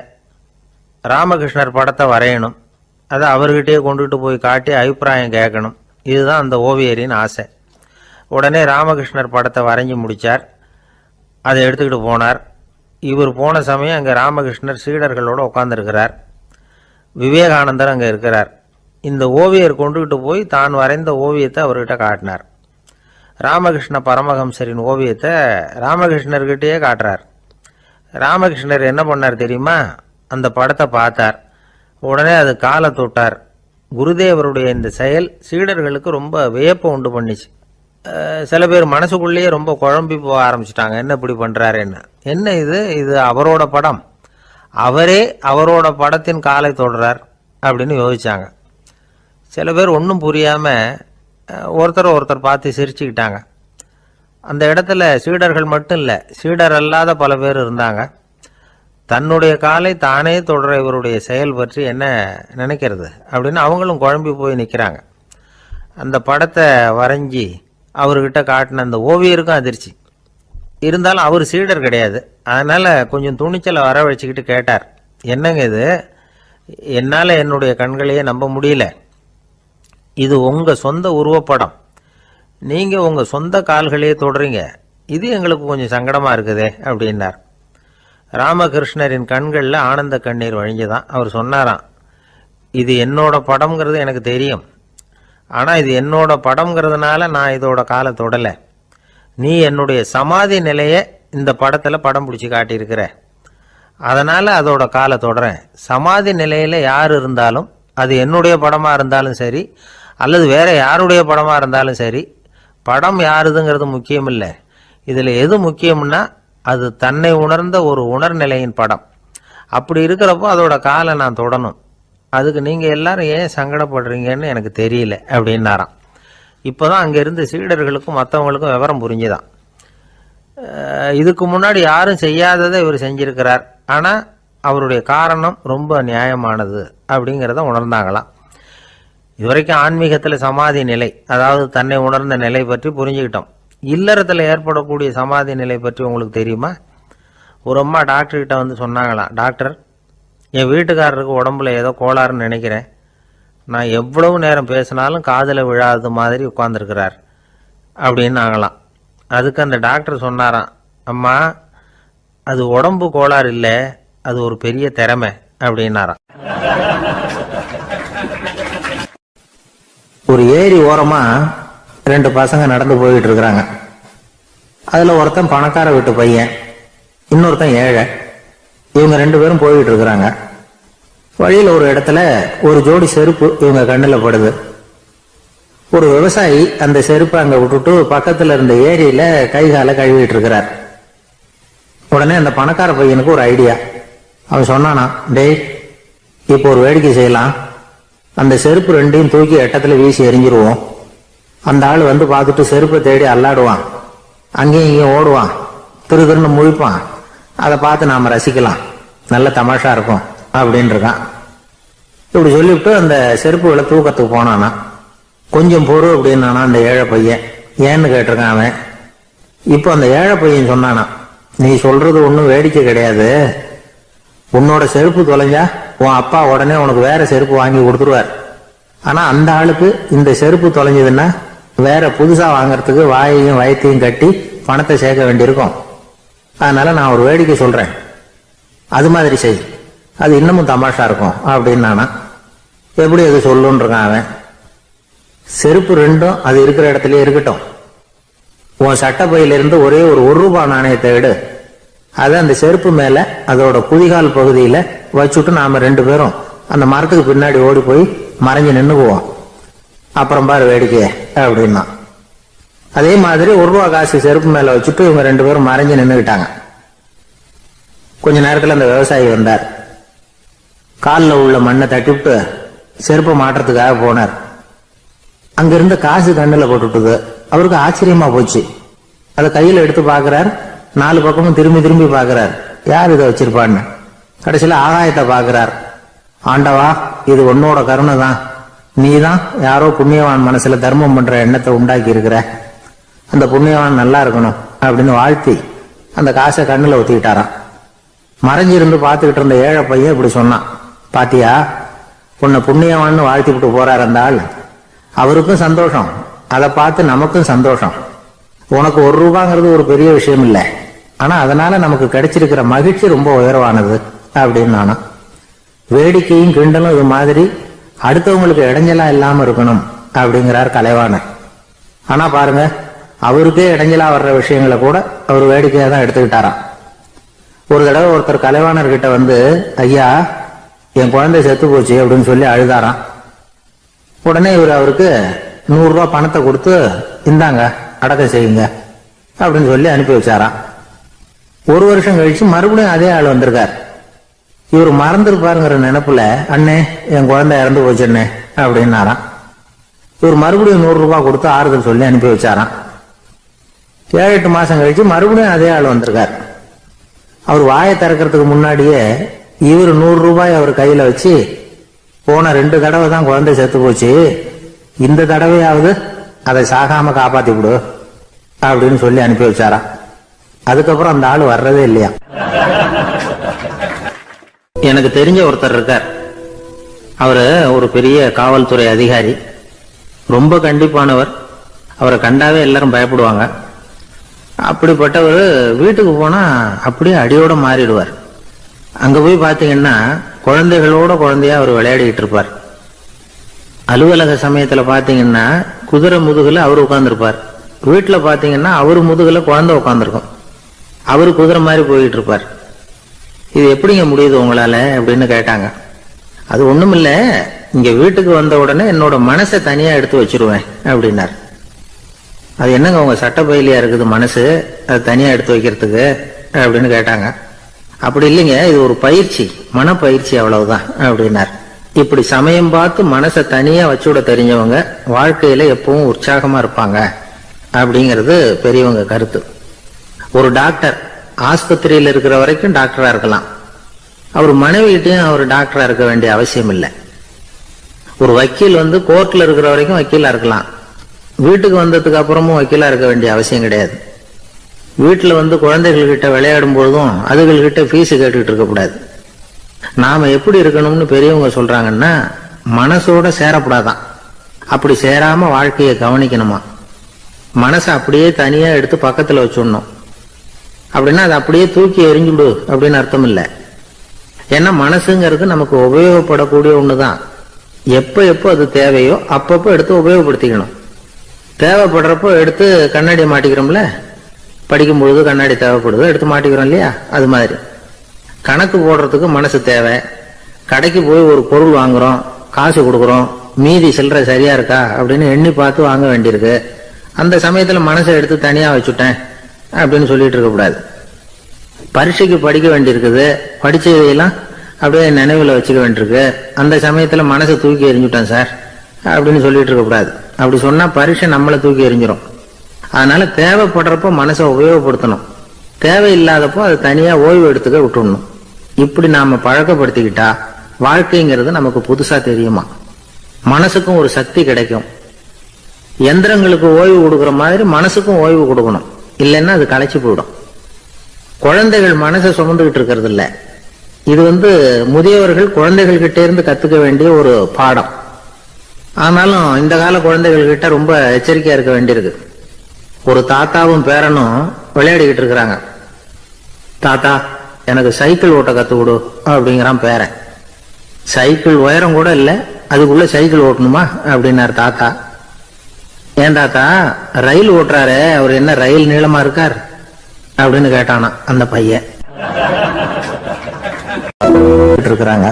ராமகிருஷ்ணர் படத்தை வரையணும், அதை அவர்கிட்டயே கொண்டுட்டு போய் காட்டி அபிப்பிராயம் கேட்கணும். இதுதான் அந்த ஓவியரின் ஆசை. உடனே ராமகிருஷ்ணர் படத்தை வரைஞ்சி முடிச்சார். அதை எடுத்துக்கிட்டு போனார். இவர் போன சமயம் அங்கே ராமகிருஷ்ணர் சீடர்களோடு உட்காந்துருக்கிறார். விவேகானந்தர் அங்கே இருக்கிறார். இந்த ஓவியர் கொண்டுகிட்டு போய் தான் வரைந்த ஓவியத்தை அவர்கிட்ட காட்டினார். ராமகிருஷ்ண பரமஹம்சரின் ஓவியத்தை ராமகிருஷ்ணர்கிட்டயே காட்டுறார். ராமகிருஷ்ணர் என்ன பண்ணார் தெரியுமா? அந்த படத்தை பார்த்தார். உடனே அது காலை தொட்டார். குருதேவருடைய இந்த செயல் சீடர்களுக்கு ரொம்ப வியப்பை உண்டு பண்ணிச்சு. சில பேர் மனசுக்குள்ளேயே ரொம்ப குழம்பி போக ஆரம்பிச்சிட்டாங்க, என்ன இப்படி பண்றாருன்னு. என்ன இது அவரோட படம், அவரே அவரோட படத்தின் காலை தொடுறார் அப்படின்னு யோசிச்சாங்க. சில பேர் ஒன்றும் புரியாம ஒருத்தர் பார்த்து சிரிச்சுக்கிட்டாங்க. அந்த இடத்துல சீடர்கள் மட்டும் இல்லை, சீடர் அல்லாத பல பேர் இருந்தாங்க. தன்னுடைய காலை தானே தொடர இவருடைய செயல் பற்றி என்ன நினைக்கிறது அப்படின்னு அவங்களும் குழம்பி போய் நிற்கிறாங்க. அந்த படத்தை வரைஞ்சி அவர்கிட்ட காட்டின அந்த ஓவியருக்கும் அதிர்ச்சி. இருந்தாலும் அவர் சீடர் கிடையாது, அதனால கொஞ்சம் துணிச்சலை வர வச்சுக்கிட்டு கேட்டார், என்னங்க இது, என்னால் என்னுடைய கண்களையே நம்ப முடியல, இது உங்க சொந்த உருவப்படம், நீங்க உங்க சொந்த கால்களையே தொடுறீங்க, இது எங்களுக்கு கொஞ்சம் சங்கடமா இருக்குதே அப்படின்னார். ராமகிருஷ்ணரின் கண்களில் ஆனந்த கண்ணீர் வழிஞ்சுதான். அவர் சொன்னாராம், இது என்னோட படம்ங்கிறது எனக்கு தெரியும், ஆனால் இது என்னோட படம்ங்கிறதுனால நான் இதோட காலை தொடலை. நீ என்னுடைய சமாதி நிலையை இந்த படத்தில் படம் பிடிச்சி காட்டியிருக்கிற, அதனால் அதோட காலை தொடறேன். சமாதி நிலையில் யார் இருந்தாலும், அது என்னுடைய படமாக இருந்தாலும் சரி அல்லது வேற யாருடைய படமாக இருந்தாலும் சரி, படம் யாருதுங்கிறது முக்கியம் இல்லை. இதில் எது முக்கியம்னா அது தன்னை உணர்ந்த ஒரு உணர்நிலையின் படம். அப்படி இருக்கிறப்போ அதோட காலை நான் தொடணும். அதுக்கு நீங்கள் எல்லாரும் ஏன் சங்கடப்படுறீங்கன்னு எனக்கு தெரியல அப்படின்னாராம். இப்போதான் அங்கிருந்து சீடர்களுக்கும் மற்றவங்களுக்கும் விவரம் புரிஞ்சுதான். இதுக்கு முன்னாடி யாரும் செய்யாததை இவர் செஞ்சிருக்கிறார், ஆனால் அவருடைய காரணம் ரொம்ப நியாயமானது அப்படிங்கிறத உணர்ந்தாங்களாம். இதுவரைக்கும் ஆன்மீகத்தில் சமாதி நிலை, அதாவது தன்னை உணர்ந்த நிலை பற்றி புரிஞ்சுக்கிட்டோம். இல்லறத்தில் ஏற்படக்கூடிய சமாதி நிலை பற்றி உங்களுக்கு தெரியுமா? ஒரு அம்மா டாக்டர்கிட்ட சொன்னாங்களாம், டாக்டர், என் வீட்டுக்காரருக்கு உடம்புல ஏதோ கோளாறுன்னு நினைக்கிறேன், நான் எவ்வளவு நேரம் பேசினாலும் காதில் விழாத மாதிரி உட்கார்ந்துருக்கிறார் அப்படின்னாங்களாம். அதுக்கு அந்த டாக்டர் சொன்னாராம், அம்மா, அது உடம்பு கோளாறு இல்லை, அது ஒரு பெரிய திறமை அப்படின்னாராம். ஒரு ஏரி ஓரமா 2 பசங்க நடந்து போயிட்டு இருக்கிறாங்க. அதுல ஒருத்தன் பணக்கார வீட்டு பையன், இன்னொருத்தன் ஏழை. இவங்க 2 பேரும் போயிட்டு இருக்கிறாங்க. வழியில ஒரு இடத்துல ஒரு ஜோடி செருப்பு இவங்க கண்ணுல படுது. ஒரு விவசாயி அந்த செருப்பை அங்க விட்டுட்டு பக்கத்துல இருந்த ஏரியில கை காலை கழுவிட்டு இருக்கிறார். உடனே அந்த பணக்கார பையனுக்கு ஒரு ஐடியா. அவன் சொன்னானா, டேய், இப்போ ஒரு வேடிக்கை செய்யலாம், அந்த செருப்பு 2ஐயும் தூக்கி எட்டத்துல வீசி எரிஞ்சிருவோம். அந்த ஆள் பார்த்துட்டு செருப்பை தேடி அல்லாடுவான், அங்கேயும் இங்கேயும் ஓடுவான், திருன்னு முழிப்பான். அதை பார்த்து நாம ரசிக்கலாம், நல்ல தமாஷா இருக்கும் அப்படின்னு இருக்கான். இப்படி சொல்லிவிட்டு அந்த செருப்புகளை தூக்கத்துக்கு போனானா. கொஞ்சம் பொறு அப்படின்னானா அந்த ஏழை பையன். ஏன்னு கேட்டிருக்கான் அவன். இப்போ அந்த ஏழை பையன் சொன்னானா, நீ சொல்றது ஒன்றும் வேடிக்கை கிடையாது. உன்னோட செருப்பு தொலைஞ்சா உன் அப்பா உடனே உனக்கு வேற செருப்பு வாங்கி கொடுத்துருவார். ஆனா அந்த ஆளுக்கு இந்த செருப்பு தொலைஞ்சதுன்னா வேற புதுசா வாங்கறதுக்கு வாயையும் வயத்தையும் கட்டி பணத்தை சேர்க்க வேண்டியிருக்கும். அதனால நான் ஒரு வேடிக்கை சொல்றேன், அது மாதிரி செய், அது இன்னமும் தமாஷா இருக்கும் அப்படின்னு நானா. எப்படி அது சொல்லுன்னு இருக்கான் அவன். செருப்பு ரெண்டும் அது இருக்கிற இடத்துலயே இருக்கட்டும். உன் சட்டப்பையிலிருந்து ஒரே ஒரு ரூபாய் நாணயத்தை எடு, அதை அந்த செருப்பு மேல அதோட குதிகால் பகுதியில வச்சுட்டு நாம 2 பேரும் அந்த மரத்துக்கு பின்னாடி ஓடி போய் மறைஞ்சு நின்னுக்குவோம். அப்புறம் பாரு வேடிக்கைய அப்படின்னா. அதே மாதிரி 1 ரூபா காசு செருப்பு மேல வச்சுட்டு இவங்க 2 பேரும் மறைஞ்சு நின்னுக்கிட்டாங்க. கொஞ்ச நேரத்துல அந்த விவசாயி வந்தார். காலில் உள்ள மண்ணை தட்டிவிட்டு செருப்பை மாட்டுறதுக்காக போனார். அங்கிருந்த காசு கண்ணுல போட்டுட்டுது. அவருக்கு ஆச்சரியமா போச்சு. அதை கையில எடுத்து பாக்குறார். 4 பக்கமும் திரும்பி திரும்பி பாக்குறார், யார் இதை வச்சிருப்பான்னு. கடைசியில ஆகாயத்தை பாக்குறார். ஆண்டவா, இது உன்னோட கருணை தான். நீதான் யாரோ புண்ணியவான் மனசுல தர்மம் பண்ற எண்ணத்தை உண்டாக்கி இருக்கிற. அந்த புண்ணியவான் நல்லா இருக்கணும் அப்படின்னு வாழ்த்தி அந்த காசை கண்ணுல ஊத்திக்கிட்டாராம். மறைஞ்சிருந்து பார்த்துக்கிட்டு இருந்த ஏழை பையன் இப்படி சொன்னான், பாத்தியா, உன்னை புண்ணியவான்னு வாழ்த்தி விட்டு போறார் அந்த ஆள். அவருக்கும் சந்தோஷம், அதை பார்த்து நமக்கும் சந்தோஷம். உனக்கு 1 ரூபாங்கிறது ஒரு பெரிய விஷயம் இல்லை, ஆனா அதனால நமக்கு கிடைச்சிருக்கிற மகிழ்ச்சி ரொம்ப உயர்வானது அப்படின்னு நானா. வேடிக்கையும் கிண்டலும் இது மாதிரி அடுத்தவங்களுக்கு இடைஞ்சலா இல்லாம இருக்கணும் அப்படிங்கிறார் கலைவாணர். ஆனா பாருங்க, அவருக்கே இடைஞ்சலா வர்ற விஷயங்களை கூட அவர் வேடிக்கையா தான் எடுத்துக்கிட்டாராம். ஒரு தடவை ஒருத்தர் கலைவாணர் கிட்ட வந்து, ஐயா என் குழந்தை செத்து போச்சு அப்படின்னு சொல்லி அழுதாராம். உடனே இவர் அவருக்கு 100 ரூபாய் பணத்தை கொடுத்து, இந்தாங்க அடக்கம் செய்யுங்க அப்படின்னு சொல்லி அனுப்பி வச்சாராம். 1 வருஷம் கழிச்சு மறுபடியும் அதே ஆள் வந்திருக்கார். இவர் மறந்துருப்பாருங்கிற நினைப்புல, அண்ணே என் குழந்தை இறந்து போச்சுண்ணே அப்படின்னாராம். இவர் மறுபடியும் 100 ரூபாய் கொடுத்து ஆறுதல் சொல்லி அனுப்பி வச்சாராம். 7-8 மாசம் கழிச்சு மறுபடியும் அதே ஆள் வந்திருக்கார். அவர் வாயை திறக்கிறதுக்கு முன்னாடியே இவர் 100 ரூபாய் அவர் கையில வச்சு, போன 2 தடவை தான் குழந்தை செத்து போச்சு, இந்த தடவையாவது அதை சாகாம காப்பாத்தி விடு அப்படின்னு சொல்லி அனுப்பி வச்சாராம். அதுக்கப்புறம் அந்த ஆள் வர்றதே இல்லையா. எனக்கு தெரிஞ்ச ஒருத்தர் இருக்கார். அவரு ஒரு பெரிய காவல்துறை அதிகாரி, ரொம்ப கண்டிப்பானவர். அவரை கண்டாவே எல்லாரும் பயப்படுவாங்க. அப்படிப்பட்டவர் வீட்டுக்கு போனா அப்படியே அடியோட மாறிடுவார். அங்க போய் பாத்தீங்கன்னா குழந்தைகளோட குழந்தையா அவர் விளையாடிட்டு இருப்பார். அலுவலக சமயத்துல பாத்தீங்கன்னா குதிரை முதுகுல அவர் உட்கார்ந்துருப்பார். வீட்டுல பாத்தீங்கன்னா அவரு முதுகுல குழந்தை உட்காந்துருக்கும். அவரு குதிரை மாதிரி போயிட்டு இருப்பார். இது எப்படிங்க முடியுது உங்களால அப்படின்னு கேட்டாங்க. அது ஒண்ணுமில்ல, இங்க வீட்டுக்கு வந்த உடனே என்னோட மனசை தனியா எடுத்து வச்சிருவேன் அப்படின்னார். அது என்னங்க உங்க சட்டப்பையிலியா இருக்குது மனசு, அது தனியா எடுத்து வைக்கிறதுக்கு அப்படின்னு கேட்டாங்க. அப்படி இல்லைங்க, இது ஒரு பயிற்சி, மனப்பயிற்சி, அவ்வளவுதான் அப்படின்னார். இப்படி சமயம் பார்த்து மனசை தனியா வச்சுவிட தெரிஞ்சவங்க வாழ்க்கையில எப்பவும் உற்சாகமா இருப்பாங்க அப்படிங்கிறது பெரியவங்க கருத்து. ஒரு டாக்டர் ஆஸ்பத்திரியில் இருக்கிற வரைக்கும் டாக்டரா இருக்கலாம். அவர் மனைவிட்டையும் அவர் டாக்டரா இருக்க வேண்டிய அவசியம் இல்லை. ஒரு வக்கீல் கோர்ட்ல இருக்கிற வரைக்கும் வக்கீலா இருக்கலாம். வீட்டுக்கு வந்ததுக்கு அப்புறமும் வக்கீலா இருக்க வேண்டிய அவசியம் கிடையாது. வீட்டுல குழந்தைகள் கிட்ட விளையாடும் பொழுதும் அதுகள் கிட்ட ஃபீஸ் கேட்டுக்கிட்டு இருக்கக்கூடாது. நாம எப்படி இருக்கணும்னு பெரியவங்க சொல்றாங்கன்னா, மனசோட சேரக்கூடாதான். அப்படி சேராம வாழ்க்கையை கவனிக்கணுமா. மனசை அப்படியே தனியா எடுத்து பக்கத்துல வச்சுடணும். அப்படின்னா அது அப்படியே தூக்கி எறிஞ்சுடு அப்படின்னு அர்த்தம் இல்லை. ஏன்னா மனசுங்கிறது நமக்கு உபயோகப்படக்கூடிய ஒண்ணுதான். எப்போ அது தேவையோ அப்பப்போ எடுத்து உபயோகப்படுத்திக்கணும். தேவைப்படுறப்போ எடுத்து கண்ணாடியை மாட்டிக்கிறோம்ல, படிக்கும் பொழுது கண்ணாடி தேவைப்படுது, எடுத்து மாட்டிக்கிறோம் இல்லையா. அது மாதிரி கணக்கு போடுறதுக்கு மனசு தேவை. கடைக்கு போய் ஒரு பொருள் வாங்குறோம், காசு கொடுக்குறோம், மீதி சில்லறை சரியா இருக்கா அப்படின்னு எண்ணி பார்த்து வாங்க வேண்டியிருக்கு. அந்த சமயத்துல மனசை எடுத்து தனியா வச்சுட்டேன் அப்படின்னு சொல்லிட்டு இருக்க கூடாது. பரீட்சைக்கு படிக்க வேண்டியிருக்குது, படிச்சதையெல்லாம் அப்படியே நினைவுல வச்சுக்க வேண்டியிருக்கு. அந்த சமயத்துல மனசை தூக்கி எறிஞ்சுட்டேன் சார் அப்படின்னு சொல்லிட்டு இருக்க கூடாது. அப்படி சொன்னா பரீட்சை நம்மளை தூக்கி எறிஞ்சிரும். அதனால தேவைப்படுறப்போ மனசை உபயோகப்படுத்தணும், தேவையில்லாதப்போ அதை தனியா ஓய்வு எடுத்துக்க விட்டுடணும். இப்படி நாம பழக்கப்படுத்திக்கிட்டா வாழ்க்கைங்கிறது நமக்கு புதுசா தெரியுமா. மனசுக்கும் ஒரு சக்தி கிடைக்கும். எந்திரங்களுக்கு ஓய்வு கொடுக்கற மாதிரி மனசுக்கும் ஓய்வு கொடுக்கணும், இல்லைன்னா அது களைச்சு போயிடும். குழந்தைகள் மனசை சுமந்துகிட்டு இருக்கிறது இல்ல. இது முதியவர்கள் குழந்தைகள் கிட்ட இருந்து கத்துக்க வேண்டிய ஒரு பாடம். ஆனாலும் இந்த கால குழந்தைகள் கிட்ட ரொம்ப எச்சரிக்கையா இருக்க வேண்டியிருக்கு. ஒரு தாத்தாவும் பேரனும் விளையாடிக்கிட்டு இருக்கிறாங்க. தாத்தா, எனக்கு சைக்கிள் ஓட்ட கத்து கொடு அப்படிங்கிறான் பேரன். சைக்கிள் உயரம் கூட இல்ல, அதுக்குள்ள சைக்கிள் ஓட்டணுமா அப்படின்னாரு தாத்தா. ஏன் தாத்தா, ரயில் ஓட்டுறாரு, அவர் என்ன ரயில் நீளமா இருக்கார் அப்படின்னு கேட்டானா அந்த பையன். இருக்கிறாங்க.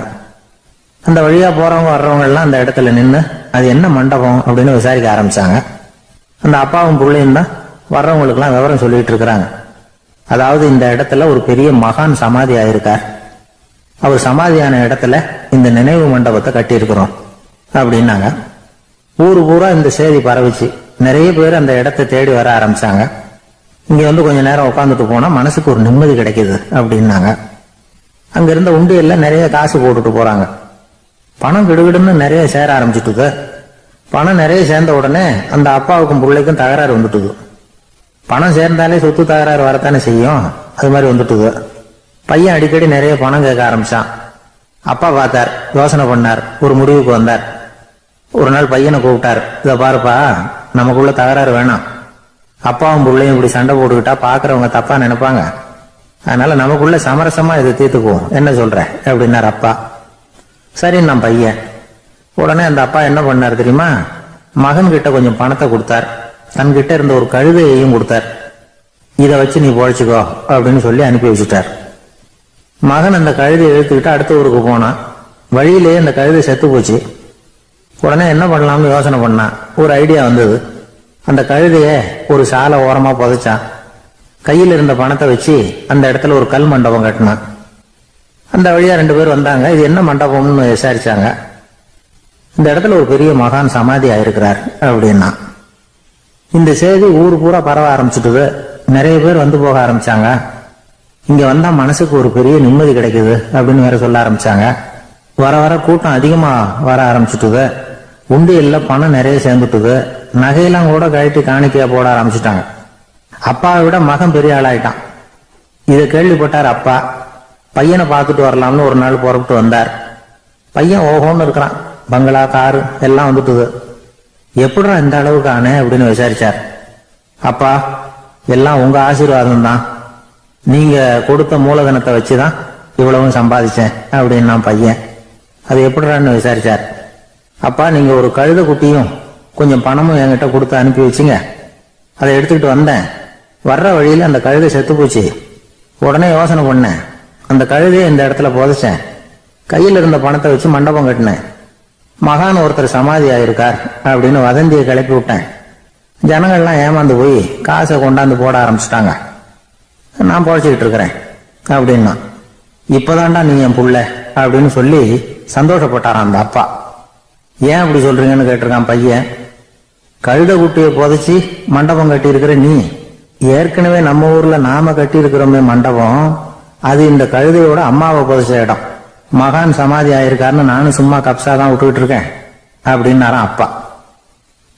அந்த வழியா போறவங்க வர்றவங்க எல்லாம் அந்த இடத்துல நின்று அது என்ன மண்டபம் அப்படின்னு விசாரிக்க ஆரம்பிச்சாங்க. அந்த அப்பாவும் பிள்ளையும் தான் வர்றவங்களுக்கு எல்லாம் விவரம் சொல்லிட்டு இருக்கிறாங்க. அதாவது இந்த இடத்துல ஒரு பெரிய மகான் சமாதி ஆயிருக்கார், அவர் சமாதியான இடத்துல இந்த நினைவு மண்டபத்தை கட்டி இருக்கிறோம் அப்படின்னாங்க. ஊரு பூரா இந்த செய்தி பரவிச்சு. நிறைய பேர் அந்த இடத்தை தேடி வர ஆரம்பிச்சாங்க. இங்க கொஞ்ச நேரம் உட்காந்துட்டு போனா மனசுக்கு ஒரு நிம்மதி கிடைக்குது அப்படின்னாங்க. அங்க இருந்த உண்டியல்ல நிறைய காசு போட்டுட்டு போறாங்க. பணம் கிடுகிடுன்னு நிறைய சேர ஆரம்பிச்சுட்டுது. பணம் நிறைய சேர்ந்த உடனே அந்த அப்பாவுக்கும் பிள்ளைக்கும் தகராறு வந்துட்டுது. பணம் சேர்ந்தாலே சொத்து தகராறு வரத்தானே செய்யும், அது மாதிரி வந்துட்டுது. பையன் அடிக்கடி நிறைய பணம் கேட்க ஆரம்பிச்சான். அப்பா பார்த்தார், யோசனை பண்ணார், ஒரு முடிவுக்கு வந்தார். ஒரு நாள் பையனை கூப்பிட்டார். இதை பாருப்பா, நமக்குள்ள தகராறு வேணாம். அப்பாவும் பிள்ளையும் இப்படி சண்டை போட்டுக்கிட்டா பாக்குறவங்க தப்பா நினைப்பாங்க. அதனால நமக்குள்ள சமரசமா இதை தீர்த்துக்குவோம், என்ன சொல்ற அப்படின்னார் அப்பா. சரின்னு நான் பையன். உடனே அந்த அப்பா என்ன பண்ணார் தெரியுமா, மகன் கிட்ட கொஞ்சம் பணத்தை கொடுத்தார். தன்கிட்ட இருந்த ஒரு கழுதையையும் கொடுத்தார். இதை வச்சு நீ பொழைச்சுக்கோ அப்படின்னு சொல்லி அனுப்பி வச்சுட்டார். மகன் அந்த கழுதையை இழுத்துக்கிட்டு அடுத்த ஊருக்கு போனான். வழியிலேயே அந்த கழுதை செத்து போச்சு. உடனே என்ன பண்ணலாம்னு யோசனை பண்ணான். ஒரு ஐடியா வந்தது. அந்த கழுதைய ஒரு சாலை ஓரமா புதைச்சான். கையில் இருந்த பணத்தை வச்சு அந்த இடத்துல ஒரு கல் மண்டபம் கட்டினான். அந்த வழியா 2 பேர் வந்தாங்க. இது என்ன மண்டபம்னு விசாரிச்சாங்க. இந்த இடத்துல ஒரு பெரிய மகான் சமாதி ஆயிருக்கிறார் அப்படின்னா. இந்த செய்தி ஊர் பூரா பரவ ஆரம்பிச்சுட்டுது. நிறைய பேர் வந்து போக ஆரம்பிச்சாங்க. இங்க வந்தா மனசுக்கு ஒரு பெரிய நிம்மதி கிடைக்குது அப்படின்னு வேற சொல்ல ஆரம்பிச்சாங்க. வர வர கூட்டம் அதிகமா வர ஆரம்பிச்சுட்டுது. உண்டியல்ல பணம் நிறைய சேர்ந்துட்டுது. நகையெல்லாம் கூட கழட்டி காணிக்கையா போட ஆரம்பிச்சுட்டாங்க. அப்பாவை விட மகன் பெரிய ஆளாயிட்டான். இதை கேள்விப்பட்டார் அப்பா. பையனை பார்த்துட்டு வரலாம்னு ஒரு நாள் புறப்பட்டு வந்தார். பையன் ஓஹோன்னு இருக்கிறான். பங்களா, காரு எல்லாம் வந்துட்டுது. எப்படிடா இந்த அளவுக்கு ஆனே அப்படின்னு விசாரிச்சார். அப்பா, எல்லாம் உங்க ஆசீர்வாதம் தான். நீங்க கொடுத்த மூலதனத்தை வச்சுதான் இவ்வளவும் சம்பாதிச்சேன் அப்படின்னு நான் பையன். அது எப்படிடான்னு விசாரிச்சார். அப்பா, நீங்க ஒரு கழுத குட்டியும் கொஞ்சம் பணமும் என்கிட்ட கொடுத்து அனுப்பி வச்சுங்க. அதை எடுத்துக்கிட்டு வந்தேன். வர்ற வழியில அந்த கழுதை செத்து போச்சு. உடனே யோசனை பண்ணேன். அந்த கழுதையை இந்த இடத்துல புதைச்சேன். கையில் இருந்த பணத்தை வச்சு மண்டபம் கட்டினேன். மகான் ஒருத்தர் சமாதி ஆயிருக்கார் அப்படின்னு வதந்தியை கிளப்பி விட்டேன். ஜனங்கள்லாம் ஏமாந்து போய் காசை கொண்டாந்து போட ஆரம்பிச்சுட்டாங்க. நான் பொழைச்சிக்கிட்டு இருக்கிறேன் அப்படின்னா. இப்பதான்டா நீ என் புள்ள அப்படின்னு சொல்லி சந்தோஷப்பட்டாரான் அந்த அப்பா. ஏன் அப்படி சொல்றீங்கன்னு கேட்டிருக்கான் பையன். கழுத குட்டியை புதைச்சி மண்டபம் கட்டி இருக்கிற நீ, ஏற்கனவே நம்ம ஊர்ல நாம கட்டி இருக்கிறோமே மண்டபம், அது இந்த கழுதையோட அம்மாவை புதைச்ச இடம். மகான் சமாதி ஆயிருக்காருன்னு நானும் சும்மா கப்சா தான் விட்டுக்கிட்டு இருக்கேன் அப்படின்னாராம் அப்பா.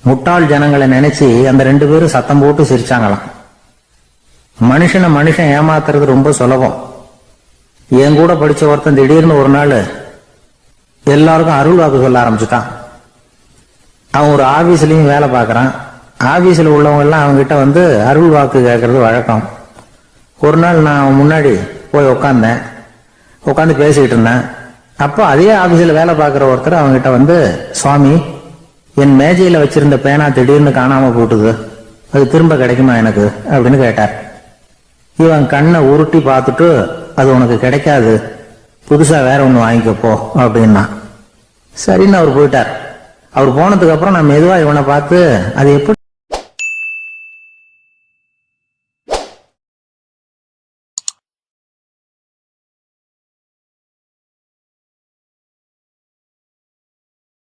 முட்டாள் ஜனங்களை நினைச்சு அந்த 2 பேரும் சத்தம் போட்டு சிரிச்சாங்களாம். மனுஷன் ஏமாத்துறது ரொம்ப சுலபம். என் கூட படிச்ச ஒருத்தன் திடீர்னு ஒரு நாள் எல்லாருக்கும் அருள் வாக்கு சொல்ல ஆரம்பிச்சுட்டான். அவன் ஒரு ஆபீஸ்லயும் வேலை பார்க்கறான். ஆபீஸ்ல உள்ளவங்க எல்லாம் அவங்ககிட்ட அருள் வாக்கு கேட்கறது வழக்கம். ஒரு நாள் நான் அவன் முன்னாடி போய் உட்காந்து பேசிக்கிட்டு இருந்தேன். அப்போ அதே ஆபீஸ்ல வேலை பார்க்கிற ஒருத்தர் அவங்ககிட்ட சுவாமி, என் மேஜையில வச்சிருந்த பேனா திடீர்னு காணாம போட்டுது, அது திரும்ப கிடைக்குமா எனக்கு அப்படின்னு கேட்டார். இவன் கண்ணை உருட்டி பார்த்துட்டு, அது உனக்கு கிடைக்காது, புதுசா வேற ஒண்ணு வாங்கிக்கப்போ அப்படின்னா. சரின்னு அவர் போயிட்டார். அவர் போனதுக்கு அப்புறம் நான் மெதுவா இவனை பார்த்து, அது எப்படி